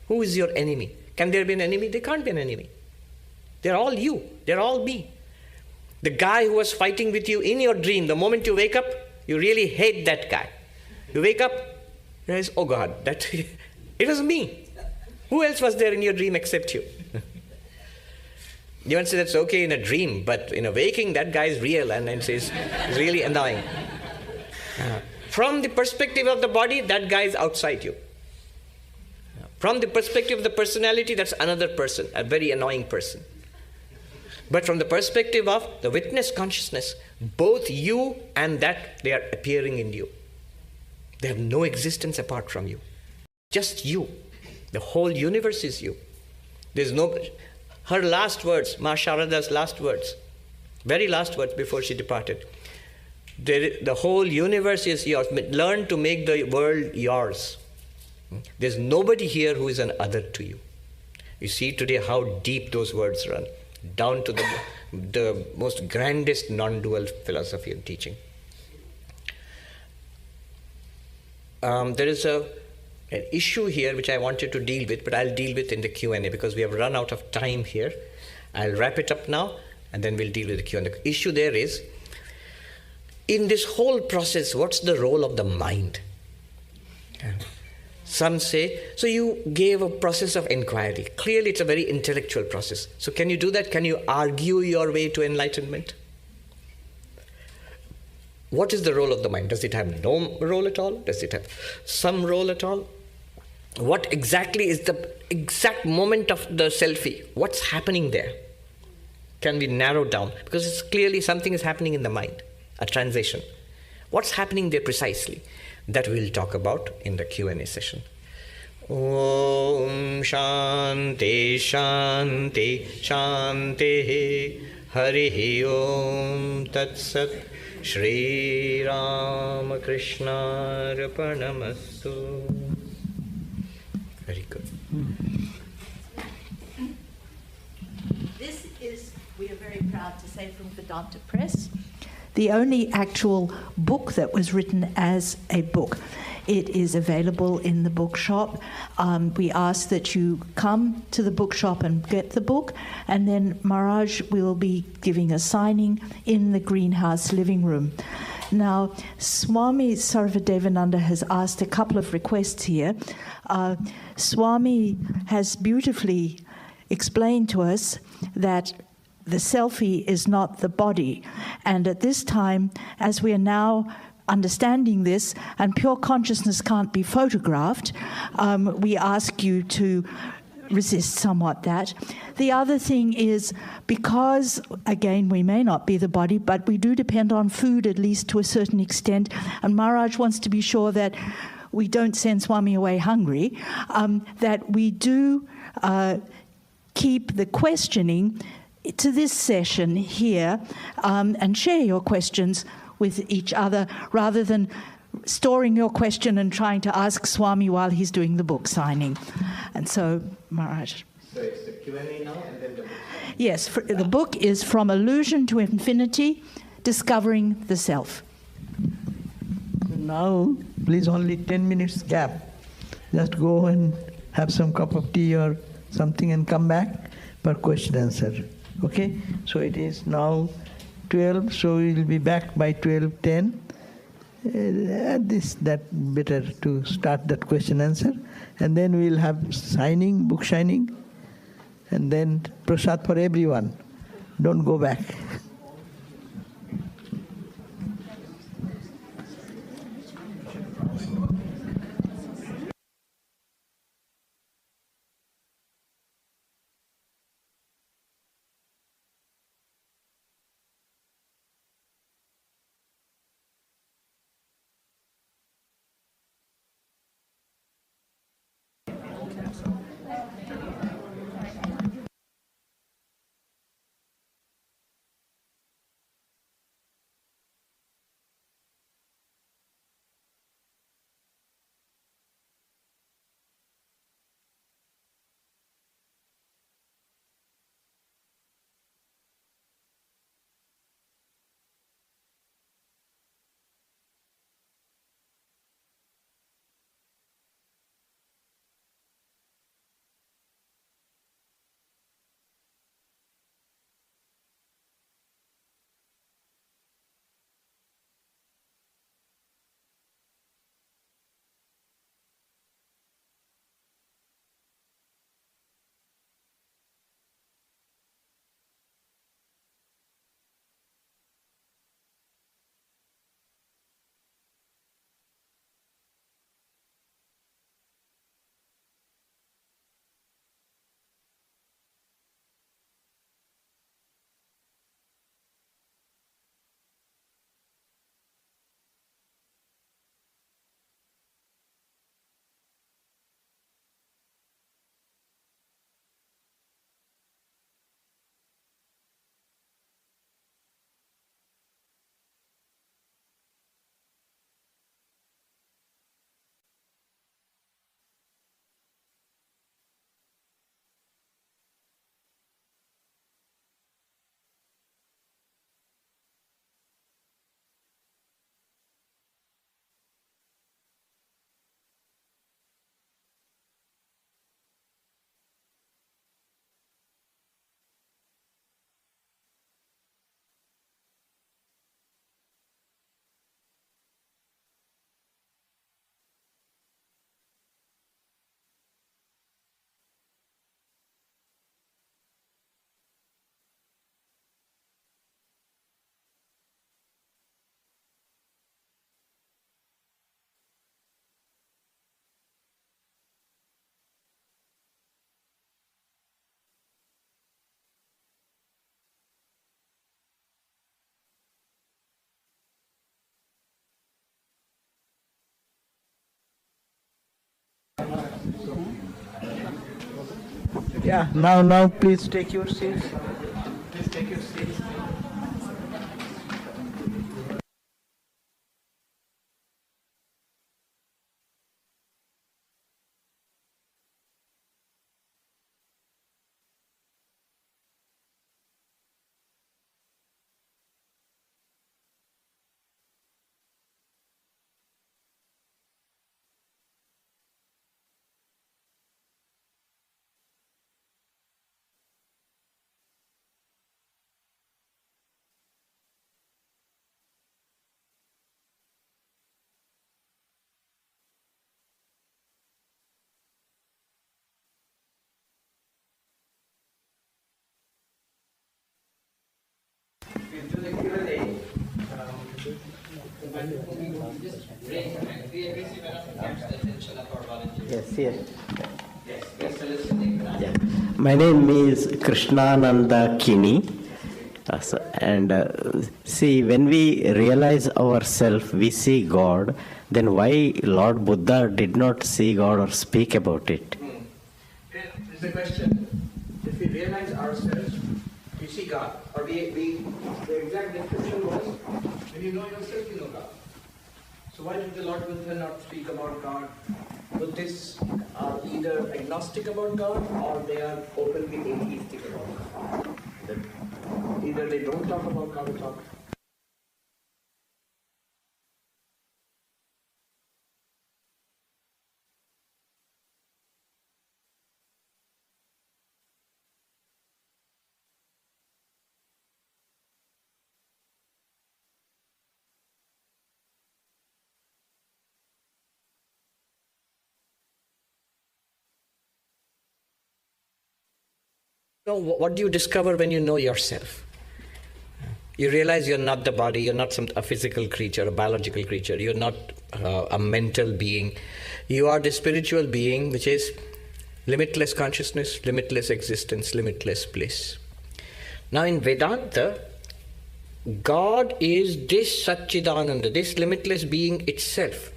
Who is your enemy? Can there be an enemy? There can't be an enemy. They're all you. They're all me. The guy who was fighting with you in your dream, the moment you wake up, you really hate that guy. You wake up, you realize, oh God, it was me. Who else was there in your dream except you? You want to say that's okay in a dream, but in a waking, that guy is real and is really annoying. From the perspective of the body, that guy is outside you. From the perspective of the personality, that's another person, a very annoying person. But from the perspective of the witness consciousness, both you and that, they are appearing in you. They have no existence apart from you. Just you. The whole universe is you. There's no... Her last words, Ma Sharada's last words, very last words before she departed. The whole universe is yours. Learn to make the world yours. There's nobody here who is an other to you. You see today how deep those words run, down to the most grandest non-dual philosophy and teaching. There is an issue here which I wanted to deal with, but I'll deal with in the Q&A because we have run out of time here. I'll wrap it up now and then we'll deal with the Q&A. The issue there is, in this whole process, what's the role of the mind? Some say, so you gave a process of inquiry. Clearly it's a very intellectual process. So can you do that? Can you argue your way to enlightenment? What is the role of the mind? Does it have no role at all? Does it have some role at all? What exactly is the exact moment of the selfie? What's happening there? Can be narrowed down? Because it's clearly something is happening in the mind, a transition. What's happening there precisely? That we'll talk about in the Q&A session. Om Shanti Shanti Shanti Hari Om Tat Sat Shri Ramakrishna Arpanamastu. Very good. This is, we are very proud to say, from Vedanta Press, the only actual book that was written as a book. It is available in the bookshop. We ask that you come to the bookshop and get the book, and then Maharaj will be giving a signing in the greenhouse living room. Now, Swami Sarvapriyananda has asked a couple of requests here. Swami has beautifully explained to us that the selfie is not the body. And at this time, as we are now understanding this, and pure consciousness can't be photographed, we ask you to resist somewhat that. The other thing is, because, again, we may not be the body, but we do depend on food at least to a certain extent, and Maharaj wants to be sure that we don't send Swami away hungry, that we do keep the questioning to this session here, and share your questions with each other, rather than storing your question and trying to ask Swami while he's doing the book signing. And so, Maharaj. So it's the Q&A now and then the book. Yes, the book is From Illusion to Infinity, Discovering the Self. Now, please, only 10 minutes gap. Just go and have some cup of tea or something and come back for question answer. Okay? So it is now 12, so we will be back by 12:10. That better to start that question answer, and then we will have signing, book signing, and then prasad for everyone. Don't go back. Yeah, now please take your seats. Please take your seats. Yes, yes. Yeah. My name is Krishnananda Kini. See, when we realize ourselves, we see God, then why Lord Buddha did not see God or speak about it? It's a question. If we realize ourselves, we see God. Or the exact description was, when you know yourself, you know God. So why did the Lord Buddha not speak about God? Buddhists are either agnostic about God or they are openly atheistic about God. Either they don't talk about God or talk. What do you discover when you know yourself? You realize you're not the body, you're not a physical creature, a biological creature, you're not a mental being. You are the spiritual being, which is limitless consciousness, limitless existence, limitless bliss. Now in Vedanta, God is this Satchidananda, this limitless being itself,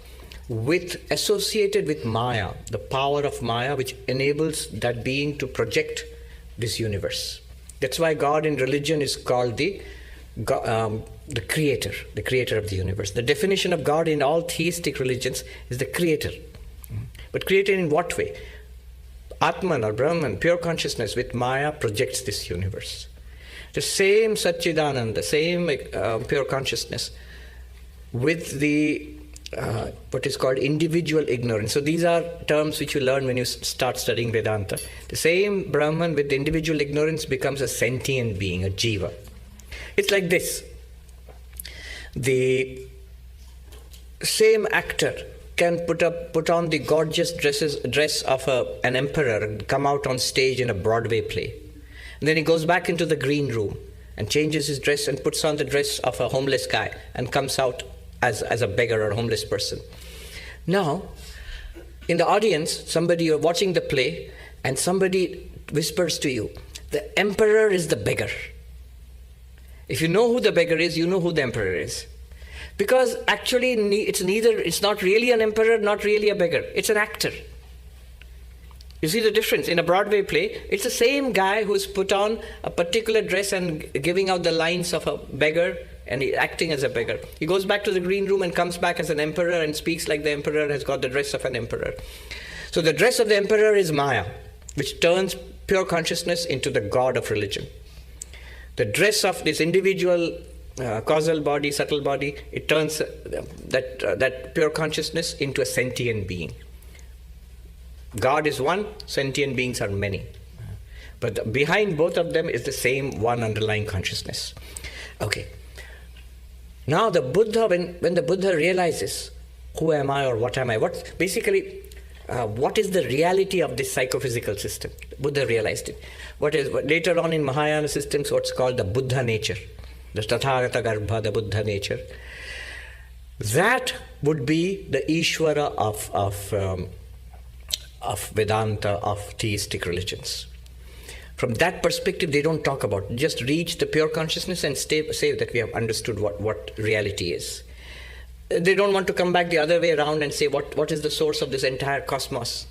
associated with Maya, the power of Maya, which enables that being to project this universe. That's why God in religion is called the creator of the universe. The definition of God in all theistic religions is the creator. But creator in what way? Atman or Brahman, pure consciousness with Maya, projects this universe. The same Satchidananda, the same pure consciousness with the what is called individual ignorance. So these are terms which you learn when you start studying Vedanta. The same Brahman with the individual ignorance becomes a sentient being, a jiva. It's like this. The same actor can put on the gorgeous dress of an emperor and come out on stage in a Broadway play. And then he goes back into the green room and changes his dress and puts on the dress of a homeless guy and comes out as a beggar or a homeless person. Now, in the audience, you're watching the play and somebody whispers to you, the emperor is the beggar. If you know who the beggar is, you know who the emperor is. Because actually it's not really an emperor, not really a beggar. It's an actor. You see the difference? In a Broadway play, it's the same guy who's put on a particular dress and giving out the lines of a beggar and acting as a beggar. He goes back to the green room and comes back as an emperor and speaks like the emperor has got the dress of an emperor. So the dress of the emperor is Maya, which turns pure consciousness into the god of religion. The dress of this individual causal body, subtle body, it turns that pure consciousness into a sentient being. God is one, sentient beings are many. But behind both of them is the same one underlying consciousness. Okay. Now the Buddha, when the Buddha realizes, who am I or what am I? What is the reality of this psychophysical system? Buddha realized it. Later on in Mahayana systems, what's called the Buddha nature, the Tathagata Garbha, the Buddha nature. That would be the Ishvara of Vedanta, of theistic religions. From that perspective, they don't talk about it. Just reach the pure consciousness and say that we have understood what reality is. They don't want to come back the other way around and say what is the source of this entire cosmos.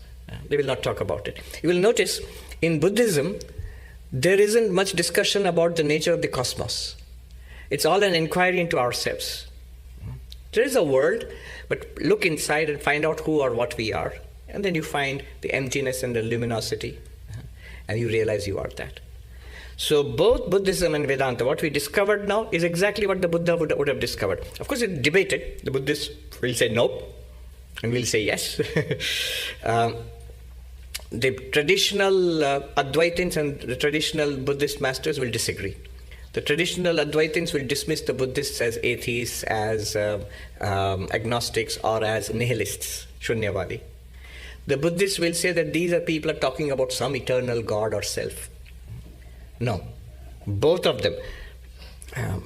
They will not talk about it. You will notice in Buddhism, there isn't much discussion about the nature of the cosmos. It's all an inquiry into ourselves. There is a world, but look inside and find out who or what we are. And then you find the emptiness and the luminosity. And you realize you are that. So both Buddhism and Vedanta, what we discovered now is exactly what the Buddha would have discovered. Of course, it's debated. The Buddhists will say no, and we'll say yes. The traditional Advaitins and the traditional Buddhist masters will disagree. The traditional Advaitins will dismiss the Buddhists as atheists, as agnostics, or as nihilists, shunyavadi. The Buddhists will say that these are people are talking about some eternal God or self. No. Both of them.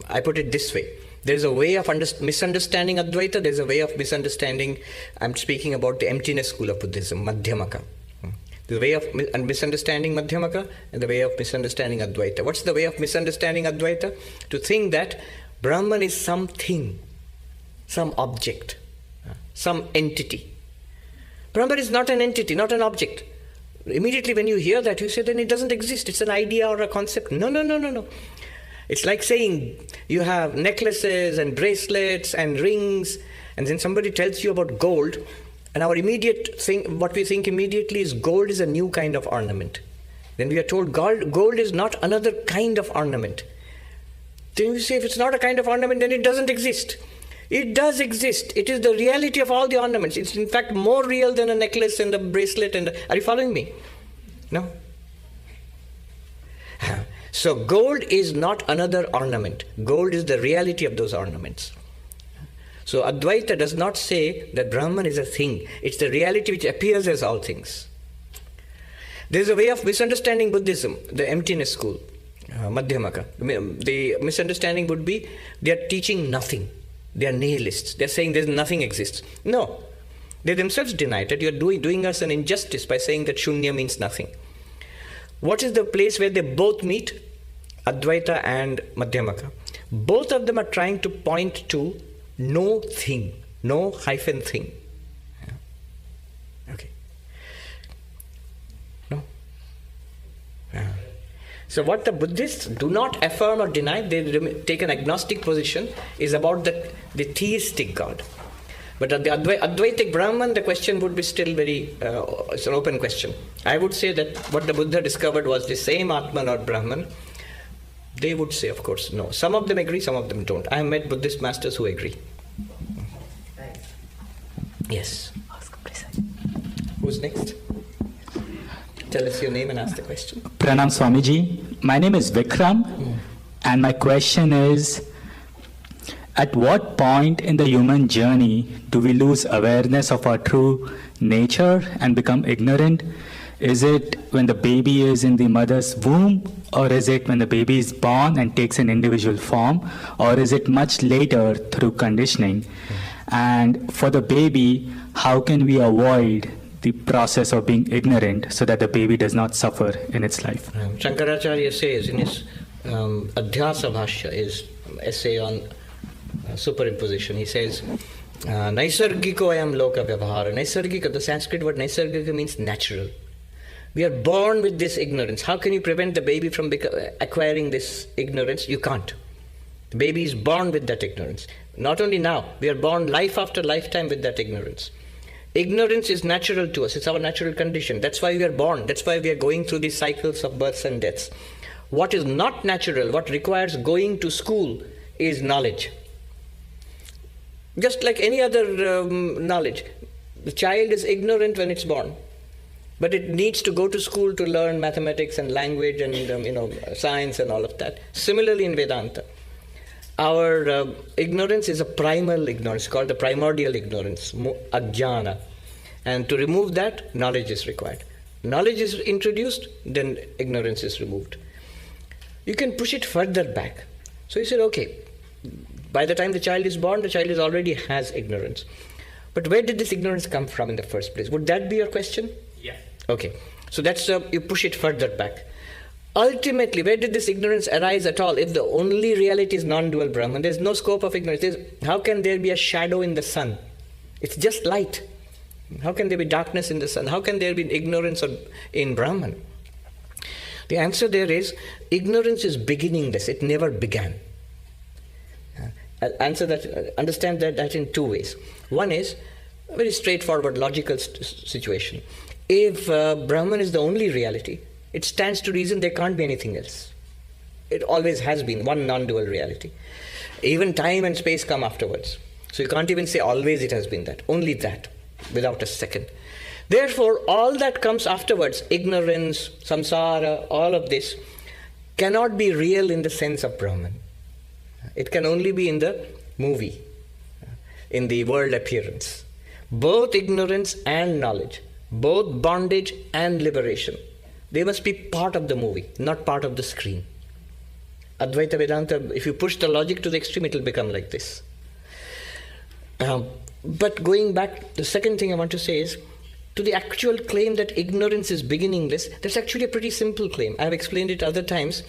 I put it this way. There's a way of misunderstanding Advaita, there's a way of misunderstanding, I'm speaking about the emptiness school of Buddhism, Madhyamaka. The way of misunderstanding Madhyamaka and the way of misunderstanding Advaita. What's the way of misunderstanding Advaita? To think that Brahman is something, some object, some entity. Brahman is not an entity, not an object. Immediately when you hear that, you say, then it doesn't exist. It's an idea or a concept. No. It's like saying you have necklaces and bracelets and rings, and then somebody tells you about gold, and our immediate thing, what we think immediately is gold is a new kind of ornament. Then we are told gold is not another kind of ornament. Then you say, if it's not a kind of ornament, then it doesn't exist. It does exist. It is the reality of all the ornaments. It's in fact more real than a necklace and a bracelet. Are you following me? No? So gold is not another ornament. Gold is the reality of those ornaments. So Advaita does not say that Brahman is a thing. It's the reality which appears as all things. There's a way of misunderstanding Buddhism, the emptiness school, Madhyamaka. The misunderstanding would be they are teaching nothing. They are nihilists. They are saying there's nothing exists. No. They themselves deny it. You are doing us an injustice by saying that Shunya means nothing. What is the place where they both meet? Advaita and Madhyamaka. Both of them are trying to point to no thing, no hyphen thing. Okay. No? So what the Buddhists do not affirm or deny, they take an agnostic position, is about the theistic God. But the Advaitic Brahman, the question would be still very, it's an open question. I would say that what the Buddha discovered was the same Atman or Brahman. They would say, of course, no. Some of them agree, some of them don't. I have met Buddhist masters who agree. Thanks. Yes. Who's next? Tell us your name and ask the question. Pranam Swamiji. My name is Vikram, and my question is, at what point in the human journey do we lose awareness of our true nature and become ignorant? Is it when the baby is in the mother's womb, or is it when the baby is born and takes an individual form, or is it much later through conditioning? And for the baby, how can we avoid the process of being ignorant so that the baby does not suffer in its life? Shankaracharya says in his Adhyasa Bhashya, his essay on superimposition, he says, Naisargiko ayam loka vyavahara. Naisargika, the Sanskrit word Naisargika means natural. We are born with this ignorance. How can you prevent the baby from acquiring this ignorance? You can't. The baby is born with that ignorance. Not only now, we are born life after lifetime with that ignorance. Ignorance is natural to us. It's our natural condition. That's why we are born. That's why we are going through these cycles of births and deaths. What is not natural, what requires going to school, is knowledge. Just like any other knowledge. The child is ignorant when it's born. But it needs to go to school to learn mathematics and language and science and all of that. Similarly in Vedanta, our ignorance is a primal ignorance, called the primordial ignorance, Ajñana. And to remove that, knowledge is required. Knowledge is introduced, then ignorance is removed. You can push it further back. So you said, okay, by the time the child is born, the child already has ignorance. But where did this ignorance come from in the first place? Would that be your question? Yeah. Okay, so that's you push it further back. Ultimately, where did this ignorance arise at all? If the only reality is non-dual Brahman, there's no scope of ignorance. How can there be a shadow in the sun? It's just light. How can there be darkness in the sun? How can there be ignorance in Brahman? The answer there is, ignorance is beginningless. It never began. Understand that in two ways. One is a very straightforward, logical situation. If Brahman is the only reality, it stands to reason there can't be anything else. It always has been one non-dual reality. Even time and space come afterwards. So you can't even say always it has been that. Only that, without a second. Therefore, all that comes afterwards, ignorance, samsara, all of this, cannot be real in the sense of Brahman. It can only be in the movie, in the world appearance. Both ignorance and knowledge, both bondage and liberation, they must be part of the movie, not part of the screen. Advaita Vedanta, if you push the logic to the extreme, it will become like this. But going back, the second thing I want to say is, to the actual claim that ignorance is beginningless, that's actually a pretty simple claim. I have explained it other times.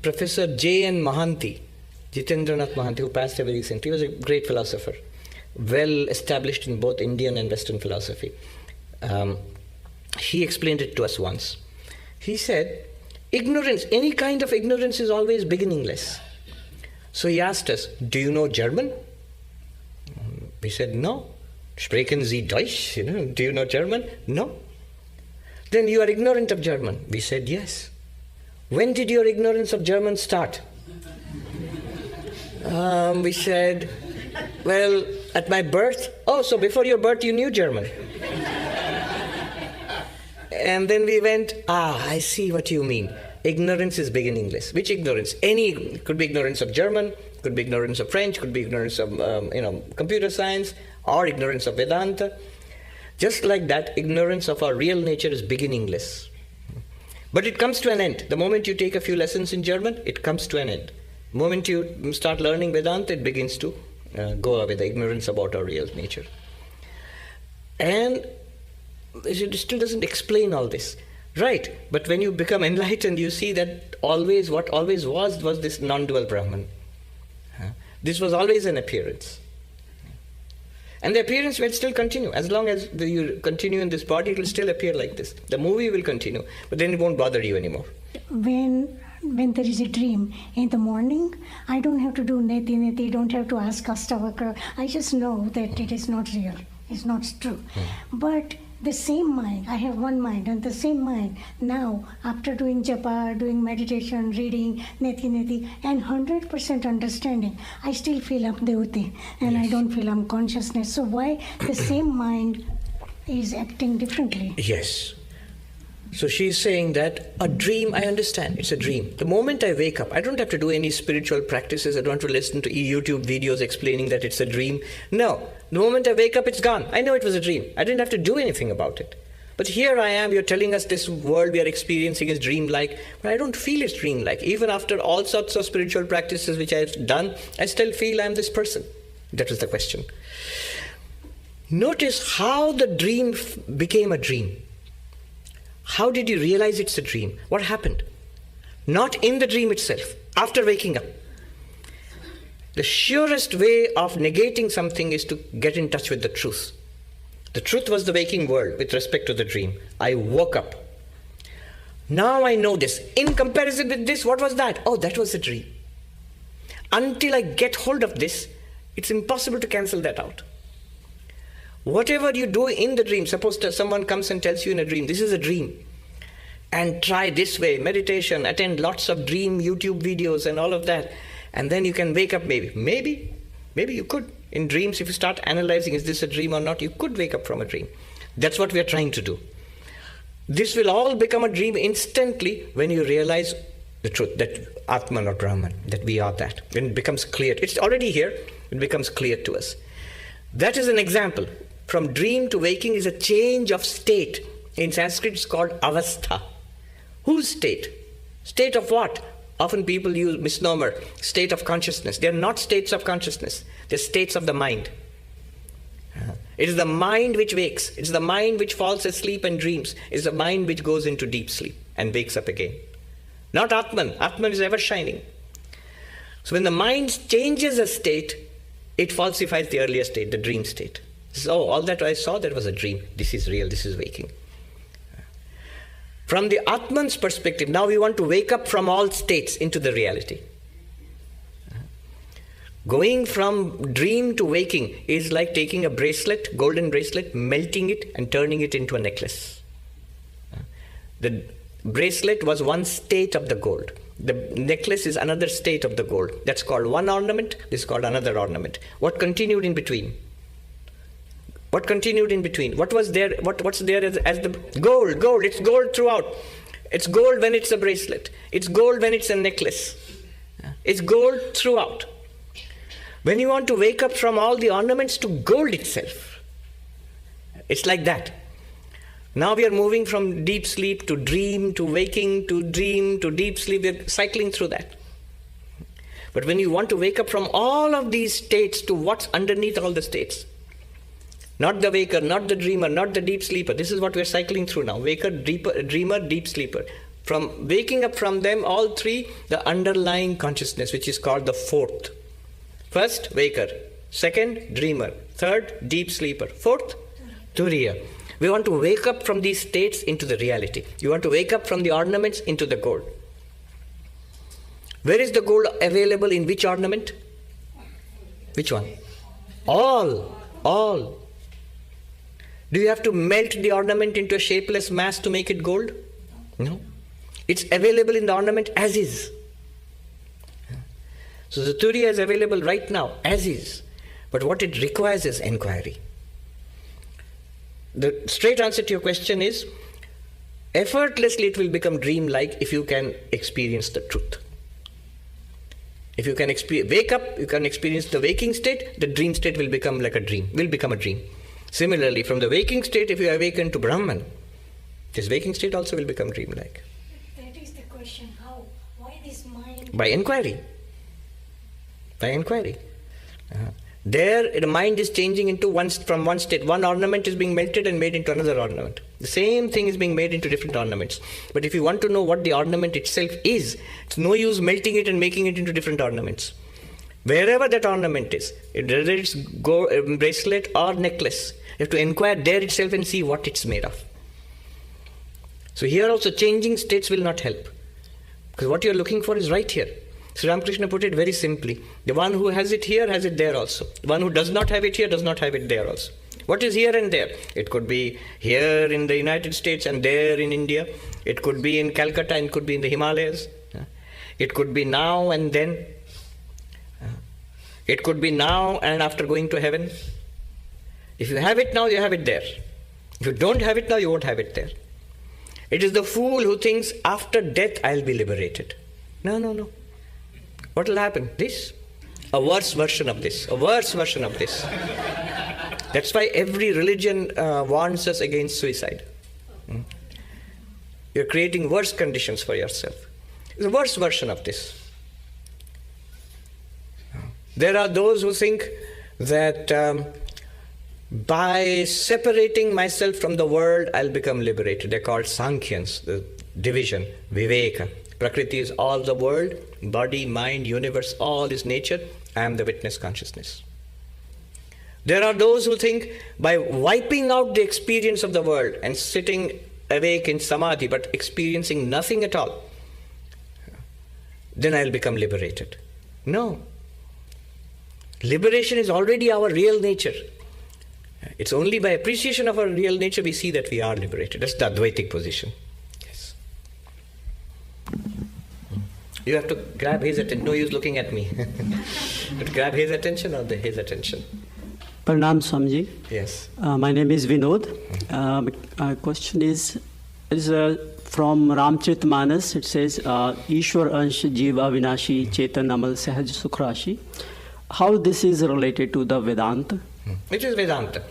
Professor J.N. Mahanti, Jitendranath Mahanti, who passed away recently, was a great philosopher, well established in both Indian and Western philosophy. He explained it to us once. He said, ignorance, any kind of ignorance is always beginningless. So he asked us, do you know German? We said, no. Sprechen Sie Deutsch? Do you know German? No. Then you are ignorant of German. We said, yes. When did your ignorance of German start? We said, well, at my birth. Oh, so before your birth you knew German. And then we went, I see what you mean. Ignorance is beginningless. Which ignorance? Any, could be ignorance of German, could be ignorance of French, could be ignorance of computer science, or ignorance of Vedanta. Just like that, ignorance of our real nature is beginningless. But it comes to an end. The moment you take a few lessons in German, it comes to an end. The moment you start learning Vedanta, it begins to go away, the ignorance about our real nature. And it still doesn't explain all this. Right, but when you become enlightened, you see that what always was this non-dual Brahman. This was always an appearance. And the appearance will still continue. As long as you continue in this body, it will still appear like this. The movie will continue, but then it won't bother you anymore. When there is a dream in the morning, I don't have to do Neti, don't have to ask Astavakra. I just know that it is not real. It's not true. But the same mind, I have one mind, and the same mind now, after doing japa, doing meditation, reading Neti, and 100% understanding, I still feel I'm Devati, and yes. I don't feel I'm consciousness. So why the same mind is acting differently? Yes. So she's saying that a dream, I understand, it's a dream. The moment I wake up, I don't have to do any spiritual practices. I don't have to listen to YouTube videos explaining that it's a dream. No, the moment I wake up, it's gone. I know it was a dream. I didn't have to do anything about it. But here I am, you're telling us this world we are experiencing is dreamlike, but I don't feel it's dreamlike. Even after all sorts of spiritual practices which I've done, I still feel I'm this person. That was the question. Notice how the dream became a dream. How did you realize it's a dream? What happened? Not in the dream itself, after waking up. The surest way of negating something is to get in touch with the truth. The truth was the waking world with respect to the dream. I woke up. Now I know this. In comparison with this, what was that? Oh, that was a dream. Until I get hold of this, it's impossible to cancel that out. Whatever you do in the dream, suppose someone comes and tells you in a dream, this is a dream, and try this way, meditation, attend lots of dream YouTube videos and all of that, and then you can wake up maybe. Maybe you could. In dreams, if you start analyzing, is this a dream or not, you could wake up from a dream. That's what we are trying to do. This will all become a dream instantly when you realize the truth, that Atman or Brahman, that we are that. When it becomes clear, it's already here, it becomes clear to us. That is an example. From dream to waking is a change of state. In Sanskrit, it's called avastha. Whose state? State of what? Often people use misnomer, state of consciousness. They are not states of consciousness. They're states of the mind. It is the mind which wakes. It's the mind which falls asleep and dreams. It's the mind which goes into deep sleep and wakes up again. Not Atman. Atman is ever shining. So when the mind changes a state, it falsifies the earlier state, the dream state. So all that I saw, that was a dream. This is real, this is waking. From the Atman's perspective, now we want to wake up from all states into the reality. Going from dream to waking is like taking a bracelet, golden bracelet, melting it and turning it into a necklace. The bracelet was one state of the gold. The necklace is another state of the gold. That's called one ornament, this is called another ornament. What continued in between? What continued in between? What was there? What's there as the gold? Gold. It's gold throughout. It's gold when it's a bracelet. It's gold when it's a necklace. It's gold throughout. When you want to wake up from all the ornaments to gold itself, it's like that. Now we are moving from deep sleep to dream to waking to dream to deep sleep. We're cycling through that. But when you want to wake up from all of these states to what's underneath all the states, not the waker, not the dreamer, not the deep sleeper. This is what we're cycling through now. Waker, dreamer, deep sleeper. From waking up from them, all three, the underlying consciousness, which is called the fourth. First, waker. Second, dreamer. Third, deep sleeper. Fourth, Turiya. We want to wake up from these states into the reality. You want to wake up from the ornaments into the gold. Where is the gold available in which ornament? Which one? All. Do you have to melt the ornament into a shapeless mass to make it gold? No. It's available in the ornament as is. So the Turiya is available right now as is. But what it requires is inquiry. The straight answer to your question is, effortlessly it will become dream-like if you can experience the truth. If you can wake up, you can experience the waking state, the dream state will become like a dream, will become a dream. Similarly, from the waking state, if you awaken to Brahman, this waking state also will become dream-like. That is the question, how? Why this mind? By inquiry. By inquiry. There, the mind is changing into from one state. One ornament is being melted and made into another ornament. The same thing is being made into different ornaments. But if you want to know what the ornament itself is, it's no use melting it and making it into different ornaments. Wherever that ornament is, whether it's bracelet or necklace, you have to inquire there itself and see what it's made of. So here also changing states will not help. Because what you're looking for is right here. Sri Ramakrishna put it very simply. The one who has it here has it there also. The one who does not have it here does not have it there also. What is here and there? It could be here in the United States and there in India. It could be in Calcutta and it could be in the Himalayas. It could be now and then. It could be now and after going to heaven. If you have it now, you have it there. If you don't have it now, you won't have it there. It is the fool who thinks after death I'll be liberated. No. What will happen? This. A worse version of this. A worse version of this. That's why every religion warns us against suicide. You're creating worse conditions for yourself. It's a worse version of this. There are those who think that by separating myself from the world, I'll become liberated. They're called Sankhyans, the division, Viveka. Prakriti is all the world, body, mind, universe, all is nature. I am the witness consciousness. There are those who think by wiping out the experience of the world and sitting awake in samadhi but experiencing nothing at all, then I'll become liberated. No. Liberation is already our real nature. It's only by appreciation of our real nature we see that we are liberated. That's the Advaitic position. Yes. You have to grab his attention. No use looking at me. You have to grab his attention or his attention. Pranam Swamiji. Yes. My name is Vinod. My question is from Ramcharitmanas. It says, Ishwar Ansh Jiva Vinashi Chetan Amal Sahaj Sukhrashi. How this is related to the Vedanta? It is Vedanta.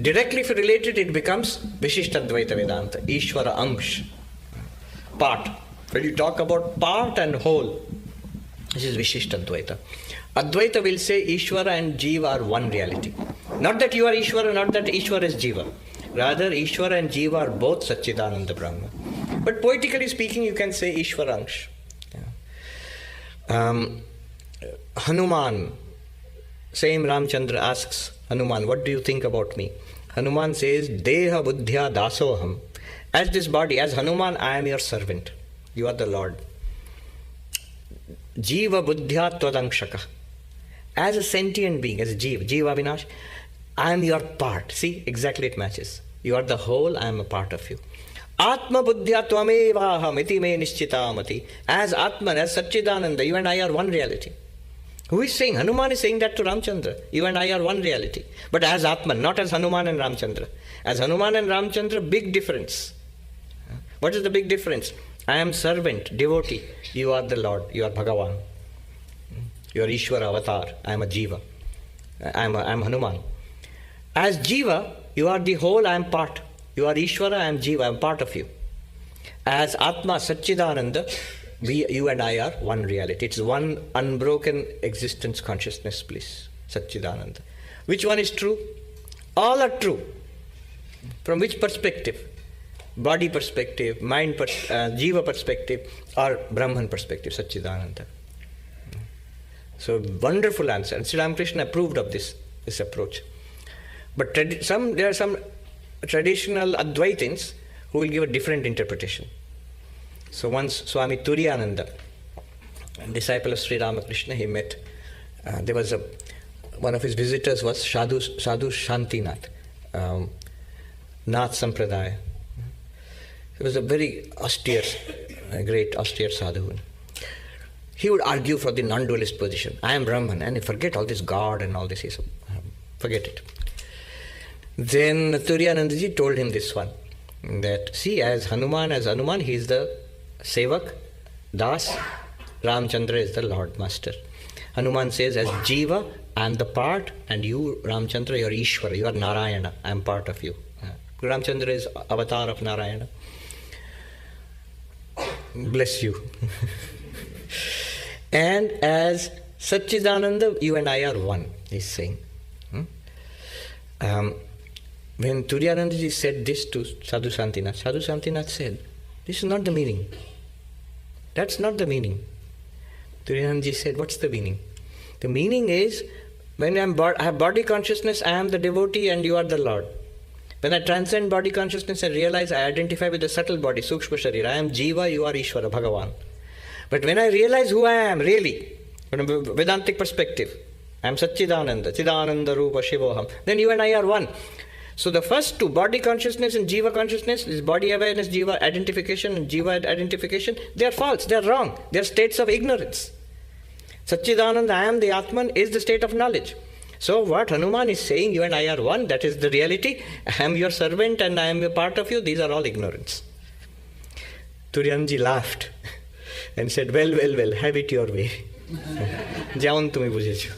Directly if related, it becomes Vishishta Advaita Vedanta. Ishvara Amsh. Part. When you talk about part and whole, this is Vishishta Advaita. Advaita will say Ishvara and Jiva are one reality. Not that you are Ishvara, not that Ishvara is Jiva. Rather, Ishvara and Jiva are both Satchidananda Brahma. But poetically speaking, you can say Ishvara Amsh. Hanuman, same Ramchandra asks Hanuman, what do you think about me? Hanuman says, Deha Buddhya Dasoham. As this body, as Hanuman, I am your servant. You are the Lord. Jiva Buddhya Twadangshaka. As a sentient being, as a Jiva Vinash, I am your part. See, exactly it matches. You are the whole, I am a part of you. Atma Buddhya Tvamevaham iti me nishchitamati. As Atman, as Satchidananda, you and I are one reality. Who is saying? Hanuman is saying that to Ramchandra. You and I are one reality. But as Atman, not as Hanuman and Ramchandra. As Hanuman and Ramchandra, big difference. What is the big difference? I am servant, devotee. You are the Lord. You are Bhagavan. You are Ishvara avatar. I am a Jiva. I am Hanuman. As Jiva, you are the whole, I am part. You are Ishvara, I am Jiva, I am part of you. As Atma, Satchidananda, you and I are one reality. It's one unbroken existence, consciousness, bliss, Satchidananda. Which one is true? All are true. From which perspective? Body perspective, mind jiva perspective, or Brahman perspective, Satchidananda. So wonderful answer. And Sri Ramakrishna approved of this approach. But there are some traditional Advaitins who will give a different interpretation. So once Swami Turiyananda, a disciple of Sri Ramakrishna, he met. There was one of his visitors was Sadhu Shantinath, Nath Sampradaya. He was a very austere, great austere sadhu. He would argue for the non-dualist position. I am Brahman, and forget all this God and all this. He said, forget it. Then Turiyanandaji told him this one, that see, as Hanuman, he is the Sevak, Das, Ramchandra is the Lord Master. Hanuman says, as Jiva, I am the part, and you, Ramchandra, you are Ishvara, you are Narayana, I am part of you. Ramchandra is avatar of Narayana. Bless you. And as Satchidananda, you and I are one, he's saying. When Turiyanandaji said this to Sadhu Shantinath said, this is not the meaning. That's not the meaning. Turiyanandaji said, what's the meaning? The meaning is, when I have body consciousness, I am the devotee and you are the Lord. When I transcend body consciousness and realize I identify with the subtle body, Sukshma Sharira, I am Jiva, you are Ishvara, Bhagavan. But when I realize who I am really, from a Vedantic perspective, I am Satchidananda, Chidananda Rupa Shivoham, then you and I are one. So the first two, body consciousness and Jiva consciousness, is body awareness, Jiva identification and Jiva identification, they are false, they are wrong, they are states of ignorance. Satchidananda, I am the Atman, is the state of knowledge. So what Hanuman is saying, you and I are one, that is the reality. I am your servant and I am a part of you, these are all ignorance. Turiyanji laughed and said, well, have it your way. Jaun tumi bujhecho.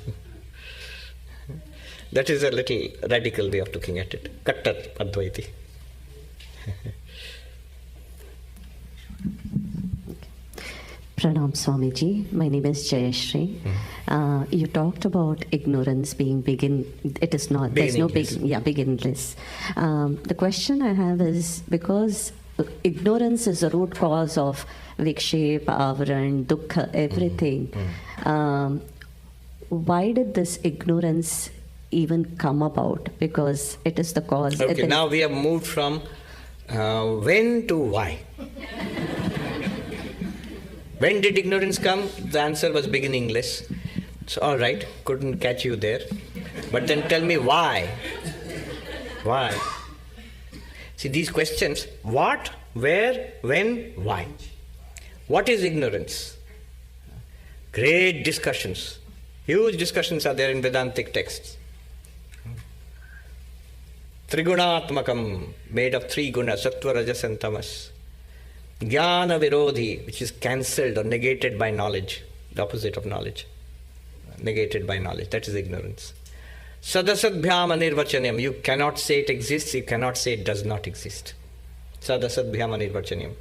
That is a little radical way of looking at it. Kattar Advaiti. Pranam Swamiji, my name is Jayashri. You talked about ignorance being it is not, there's no beginningless. The question I have is, because ignorance is the root cause of vikshep, avaran, dukkha, everything. Why did this ignorance even come about? Because it is the cause. Okay, now we have moved from when to why. When did ignorance come? The answer was beginningless. So, all right, couldn't catch you there. But then tell me why. Why? See, these questions, what, where, when, why. What is ignorance? Great discussions. Huge discussions are there in Vedantic texts. Trigunatmakam, made of three gunas, sattva, rajas and tamas. Jnāna virodhi, which is cancelled or negated by knowledge, the opposite of knowledge. Negated by knowledge, that is ignorance. Sadasadbhyam anirvachanyam, you cannot say it exists, you cannot say it does not exist. Sadasadbhyam anirvachanyam.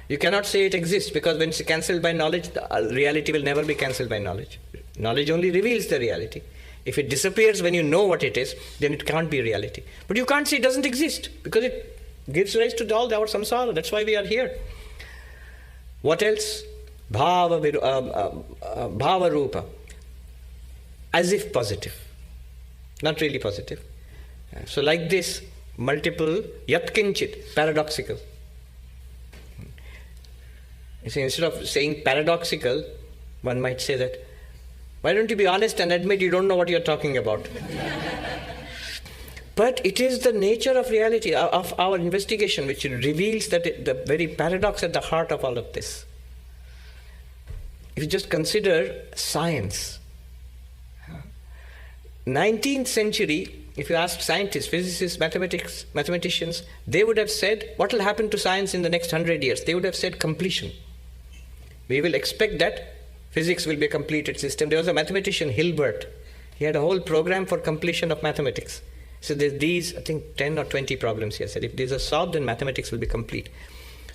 You cannot say it exists, because when it's cancelled by knowledge, the reality will never be cancelled by knowledge. Knowledge only reveals the reality. If it disappears when you know what it is, then it can't be reality. But you can't say it doesn't exist, because it gives rise to all our samsara. That's why we are here. What else? Bhava rupa. As if positive. Not really positive. So like this, multiple, yat kinchit, paradoxical. You see, instead of saying paradoxical, one might say that, why don't you be honest and admit you don't know what you're talking about? But it is the nature of reality, of our investigation, which reveals that the very paradox at the heart of all of this. If you just consider science, 19th century, if you ask scientists, physicists, mathematicians, they would have said, what will happen to science in the next 100 years? They would have said completion. We will expect that physics will be a completed system. There was a mathematician, Hilbert. He had a whole program for completion of mathematics. So there's these, I think, 10 or 20 problems he said. If these are solved, then mathematics will be complete.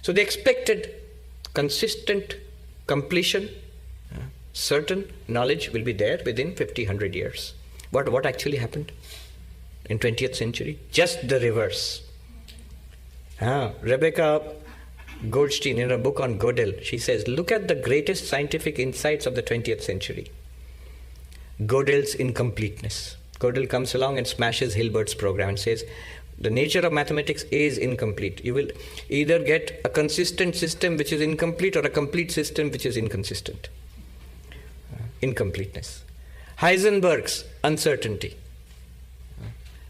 So they expected consistent completion, certain knowledge will be there within 50, 100 years. What actually happened in 20th century? Just the reverse. Rebecca Goldstein, in her book on Gödel, she says, look at the greatest scientific insights of the 20th century. Gödel's incompleteness. Gödel comes along and smashes Hilbert's program and says, the nature of mathematics is incomplete. You will either get a consistent system which is incomplete or a complete system which is inconsistent. Incompleteness. Heisenberg's uncertainty.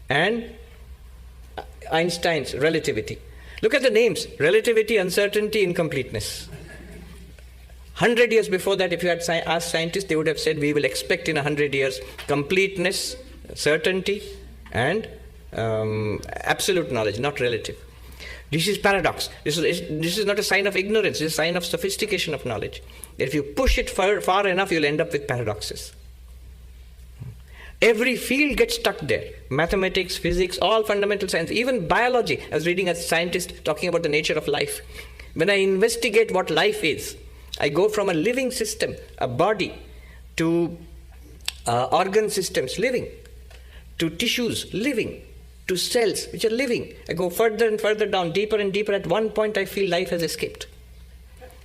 And Einstein's relativity. Look at the names. Relativity, uncertainty, incompleteness. 100 years before that, if you had asked scientists, they would have said, we will expect in 100 years completeness, certainty, and absolute knowledge, not relative. This is paradox. This is not a sign of ignorance. It's a sign of sophistication of knowledge. If you push it far enough, you'll end up with paradoxes. Every field gets stuck there. Mathematics, physics, all fundamental science, even biology. I was reading a scientist talking about the nature of life. When I investigate what life is, I go from a living system, a body, to organ systems, living, to tissues, living, to cells, which are living. I go further and further down, deeper and deeper. At one point, I feel life has escaped.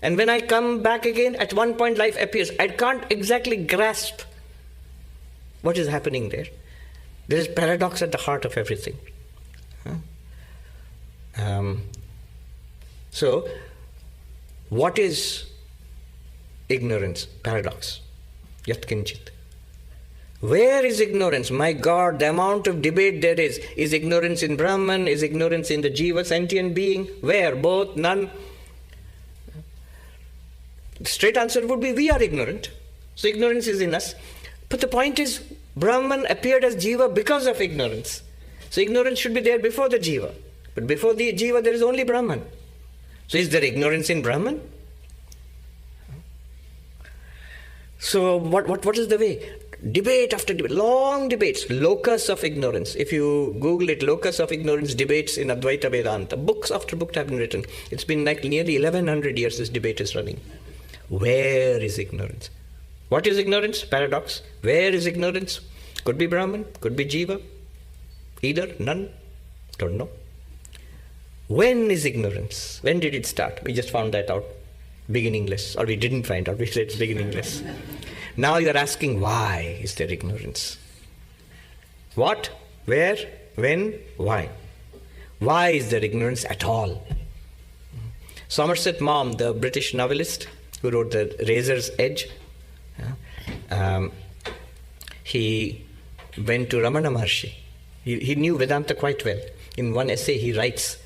And when I come back again, at one point, life appears. I can't exactly grasp what is happening there. There is paradox at the heart of everything. So, what is ignorance? Paradox. Yat kinchit. Where is ignorance? My God, the amount of debate there is. Is ignorance in Brahman? Is ignorance in the Jiva, sentient being? Where? Both? None? The straight answer would be, we are ignorant. So ignorance is in us. But the point is, Brahman appeared as Jiva because of ignorance. So ignorance should be there before the Jiva. But before the Jiva, there is only Brahman. So is there ignorance in Brahman? So what is the way? Debate after debate, long debates, locus of ignorance. If you Google it, locus of ignorance debates in Advaita Vedanta, books after book have been written. It's been like nearly 1100 years this debate is running. Where is ignorance? What is ignorance? Paradox. Where is ignorance? Could be Brahman, could be Jiva. Either, none, don't know. When is ignorance? When did it start? We just found that out beginningless, or we didn't find out, we said it's beginningless. Now you are asking, why is there ignorance? What? Where? When? Why? Why is there ignorance at all? Somerset Maugham, the British novelist who wrote The Razor's Edge, he went to Ramana Maharshi. He knew Vedanta quite well. In one essay he writes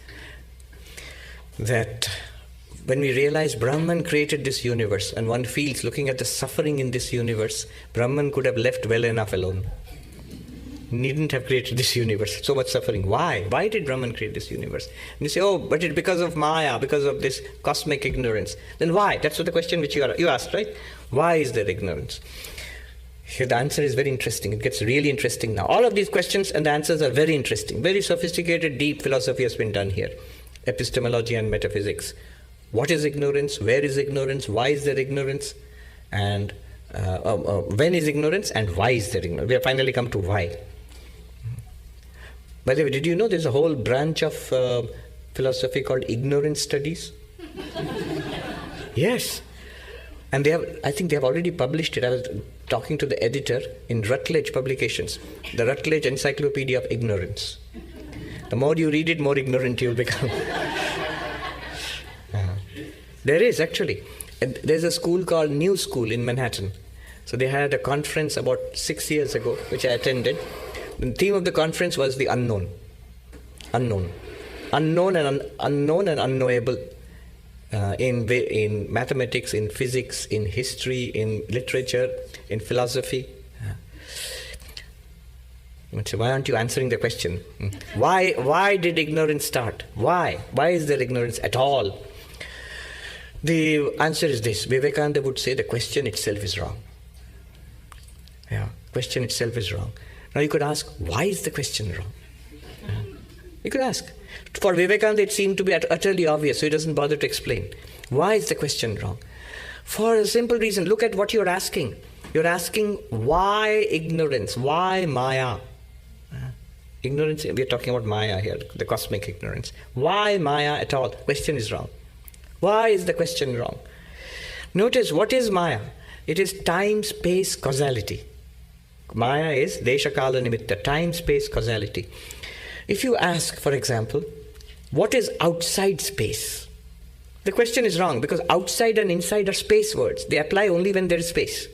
that when we realize Brahman created this universe, and one feels, looking at the suffering in this universe, Brahman could have left well enough alone. Needn't have created this universe. So much suffering. Why? Why did Brahman create this universe? And you say, oh, but it's because of Maya, because of this cosmic ignorance. Then why? That's what the question which you asked, right? Why is there ignorance? Here the answer is very interesting. It gets really interesting now. All of these questions and the answers are very interesting. Very sophisticated, deep philosophy has been done here. Epistemology and metaphysics. What is ignorance? Where is ignorance? Why is there ignorance? And when is ignorance? And why is there ignorance? We have finally come to why. By the way, did you know there's a whole branch of philosophy called ignorance studies? Yes. And I think they have already published it. I was talking to the editor in Routledge Publications, the Routledge Encyclopedia of Ignorance. The more you read it, more ignorant you'll become. There is, actually. There's a school called New School in Manhattan. So they had a conference about 6 years ago, which I attended. The theme of the conference was the unknown. Unknown. Unknown and unknowable. In mathematics, in physics, in history, in literature, in philosophy. So why aren't you answering the question? Why did ignorance start? Why? Why is there ignorance at all? The answer is this. Vivekananda would say the question itself is wrong. Yeah, question itself is wrong. Now you could ask, why is the question wrong? You could ask. For Vivekananda it seemed to be utterly obvious, so he doesn't bother to explain. Why is the question wrong? For a simple reason. Look at what you're asking. You're asking why ignorance, why Maya? Ignorance, we're talking about Maya here, the cosmic ignorance. Why Maya at all? Question is wrong. Why is the question wrong? Notice, what is Maya? It is time, space, causality. Maya is desha kala nimitta, time, space, causality. If you ask, for example, what is outside space? The question is wrong, because outside and inside are space words. They apply only when there is space.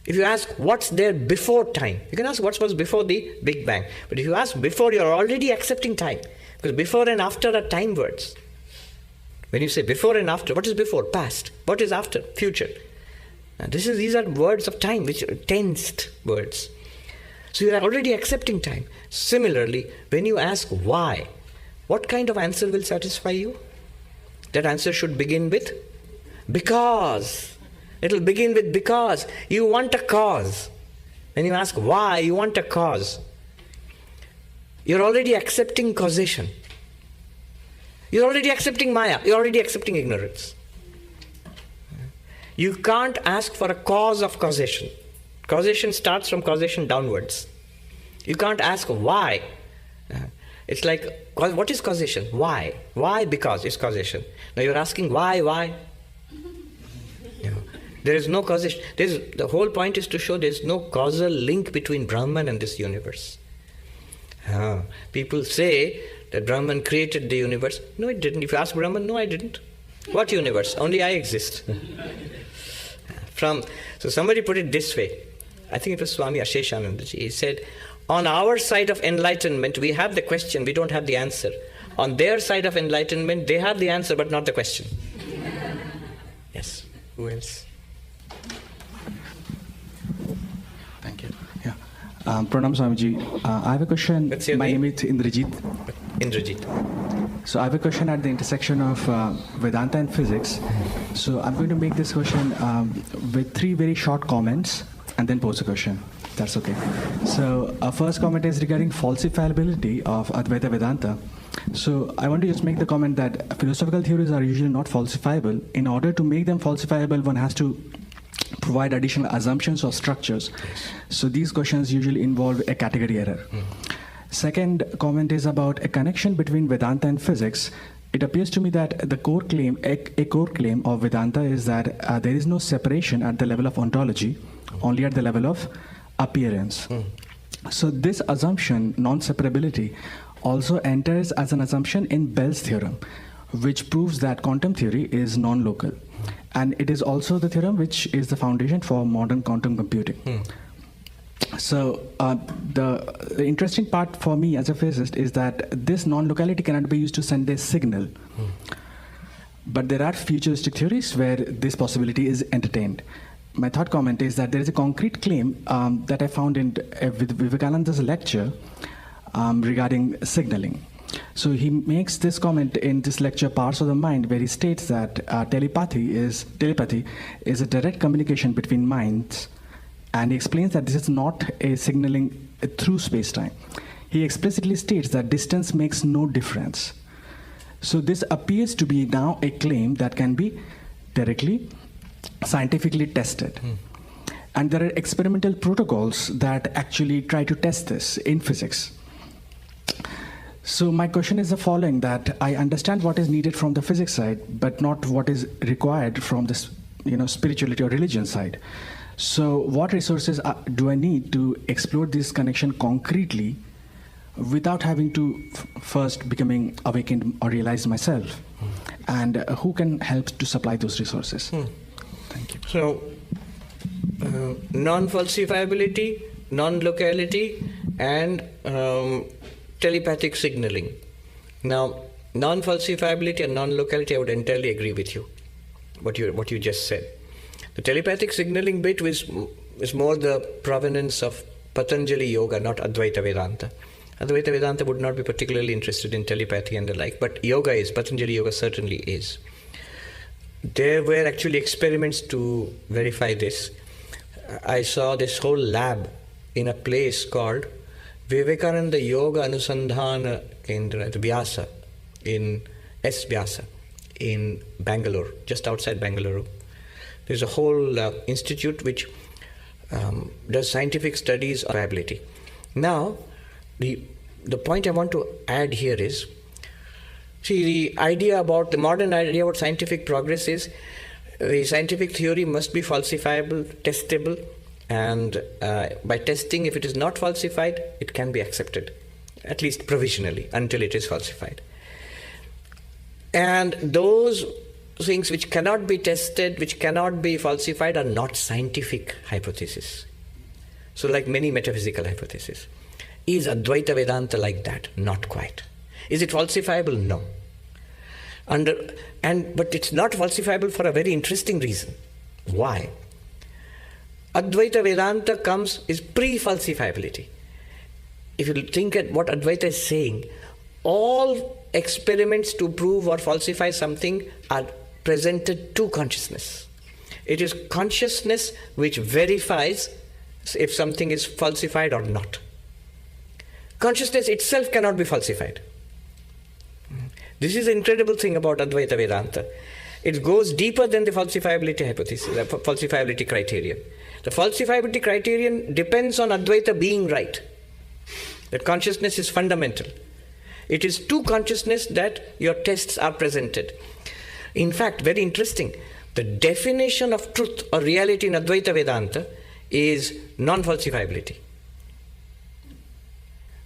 If you ask what's there before time, you can ask what was before the Big Bang. But if you ask before, you're already accepting time, because before and after are time words. When you say before and after, what is before? Past. What is after? Future. And these are words of time, which are tensed words. So you are already accepting time. Similarly, when you ask why, what kind of answer will satisfy you? That answer should begin with because. It will begin with because. You want a cause. When you ask why, you want a cause. You're already accepting causation. You're already accepting Maya. You're already accepting ignorance. You can't ask for a cause of causation. Causation starts from causation downwards. You can't ask why. It's like, what is causation? Why? Why? Because it's causation. Now you're asking why? There is no causation. The whole point is to show there is no causal link between Brahman and this universe. People say that Brahman created the universe. No, it didn't. If you ask Brahman, no, I didn't. What universe? Only I exist. So somebody put it this way. I think it was Swami Sarvapriyananda. He said, on our side of enlightenment, we have the question, we don't have the answer. On their side of enlightenment, they have the answer, but not the question. Yes. Who else? Thank you. Yeah. Pranam Swamiji. I have a question. What's your My name? name is Indrajit. Indrajit. So I have a question at the intersection of Vedanta and physics. So I'm going to make this question with 3 very short comments and then pose a question. That's okay. So our first comment is regarding falsifiability of Advaita Vedanta. So I want to just make the comment that philosophical theories are usually not falsifiable. In order to make them falsifiable, one has to provide additional assumptions or structures. So these questions usually involve a category error. Second comment is about a connection between Vedanta and physics. It appears to me that the core claim, a core claim of Vedanta is that there is no separation at the level of ontology, only at the level of appearance. So this assumption, non-separability, also enters as an assumption in Bell's theorem, which proves that quantum theory is non-local. And it is also the theorem which is the foundation for modern quantum computing. So the interesting part for me as a physicist is that this non-locality cannot be used to send a signal. But there are futuristic theories where this possibility is entertained. My third comment is that there is a concrete claim that I found in Vivekananda's lecture regarding signaling. So he makes this comment in this lecture, Parts of the Mind, where he states that telepathy is a direct communication between minds, and he explains that this is not a signaling through space-time. He explicitly states that distance makes no difference. So this appears to be now a claim that can be directly scientifically tested. And there are experimental protocols that actually try to test this in physics. So my question is the following, that I understand what is needed from the physics side, but not what is required from the spirituality or religion side. So what resources do I need to explore this connection concretely without having to first becoming awakened or realize myself? And who can help to supply those resources? Thank you. So, non-falsifiability, non-locality, and telepathic signaling. Now, non-falsifiability and non-locality, I would entirely agree with you, what you just said. The telepathic signaling bit is more the provenance of Patanjali Yoga, not Advaita Vedanta. Advaita Vedanta would not be particularly interested in telepathy and the like, but yoga is. Patanjali Yoga certainly is. There were actually experiments to verify this. I saw this whole lab in a place called Vivekananda Yoga Anusandhana Kendra, Vyasa, in Vyasa, in Bangalore, just outside Bangalore. There's a whole institute which does scientific studies of ability. Now, the point I want to add here is, see, the modern idea about scientific progress is the scientific theory must be falsifiable, testable, and by testing, if it is not falsified, it can be accepted, at least provisionally, until it is falsified. And those things which cannot be tested, which cannot be falsified, are not scientific hypotheses. So like many metaphysical hypotheses. Is Advaita Vedanta like that? Not quite. Is it falsifiable? No. But it's not falsifiable for a very interesting reason. Why? Advaita Vedanta is pre-falsifiability. If you think at what Advaita is saying, all experiments to prove or falsify something are presented to consciousness. It is consciousness which verifies if something is falsified or not. Consciousness itself cannot be falsified. This is the incredible thing about Advaita Vedanta. It goes deeper than the falsifiability hypothesis, the falsifiability criterion. The falsifiability criterion depends on Advaita being right. That consciousness is fundamental. It is to consciousness that your tests are presented. In fact, very interesting, the definition of truth or reality in Advaita Vedanta is non-falsifiability.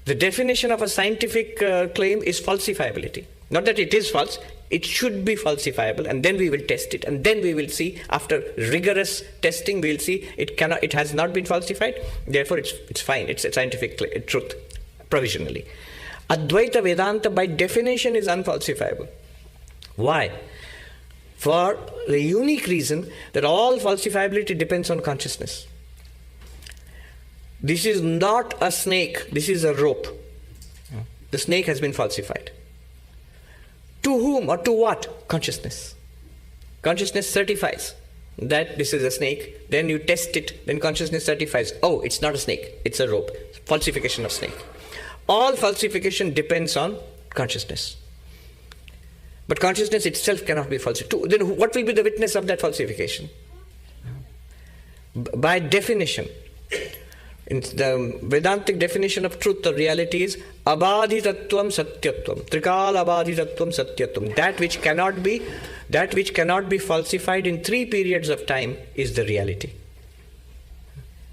The definition of a scientific claim is falsifiability. Not that it is false, it should be falsifiable, and then we will test it, and then we will see, after rigorous testing, we will see it has not been falsified, therefore it's fine, it's a scientific truth, provisionally. Advaita Vedanta by definition is unfalsifiable. Why? For the unique reason that all falsifiability depends on consciousness. This is not a snake, this is a rope. The snake has been falsified. To whom or to what? Consciousness. Consciousness certifies that this is a snake, then you test it, then consciousness certifies, oh, it's not a snake, it's a rope. Falsification of snake. All falsification depends on consciousness. But consciousness itself cannot be falsified. Then what will be the witness of that falsification? By definition. In the Vedantic definition of truth or reality is abhadhitatvam satyatvam. Trikala abhadhitatvam satyatvam. That which cannot be falsified in 3 periods of time is the reality.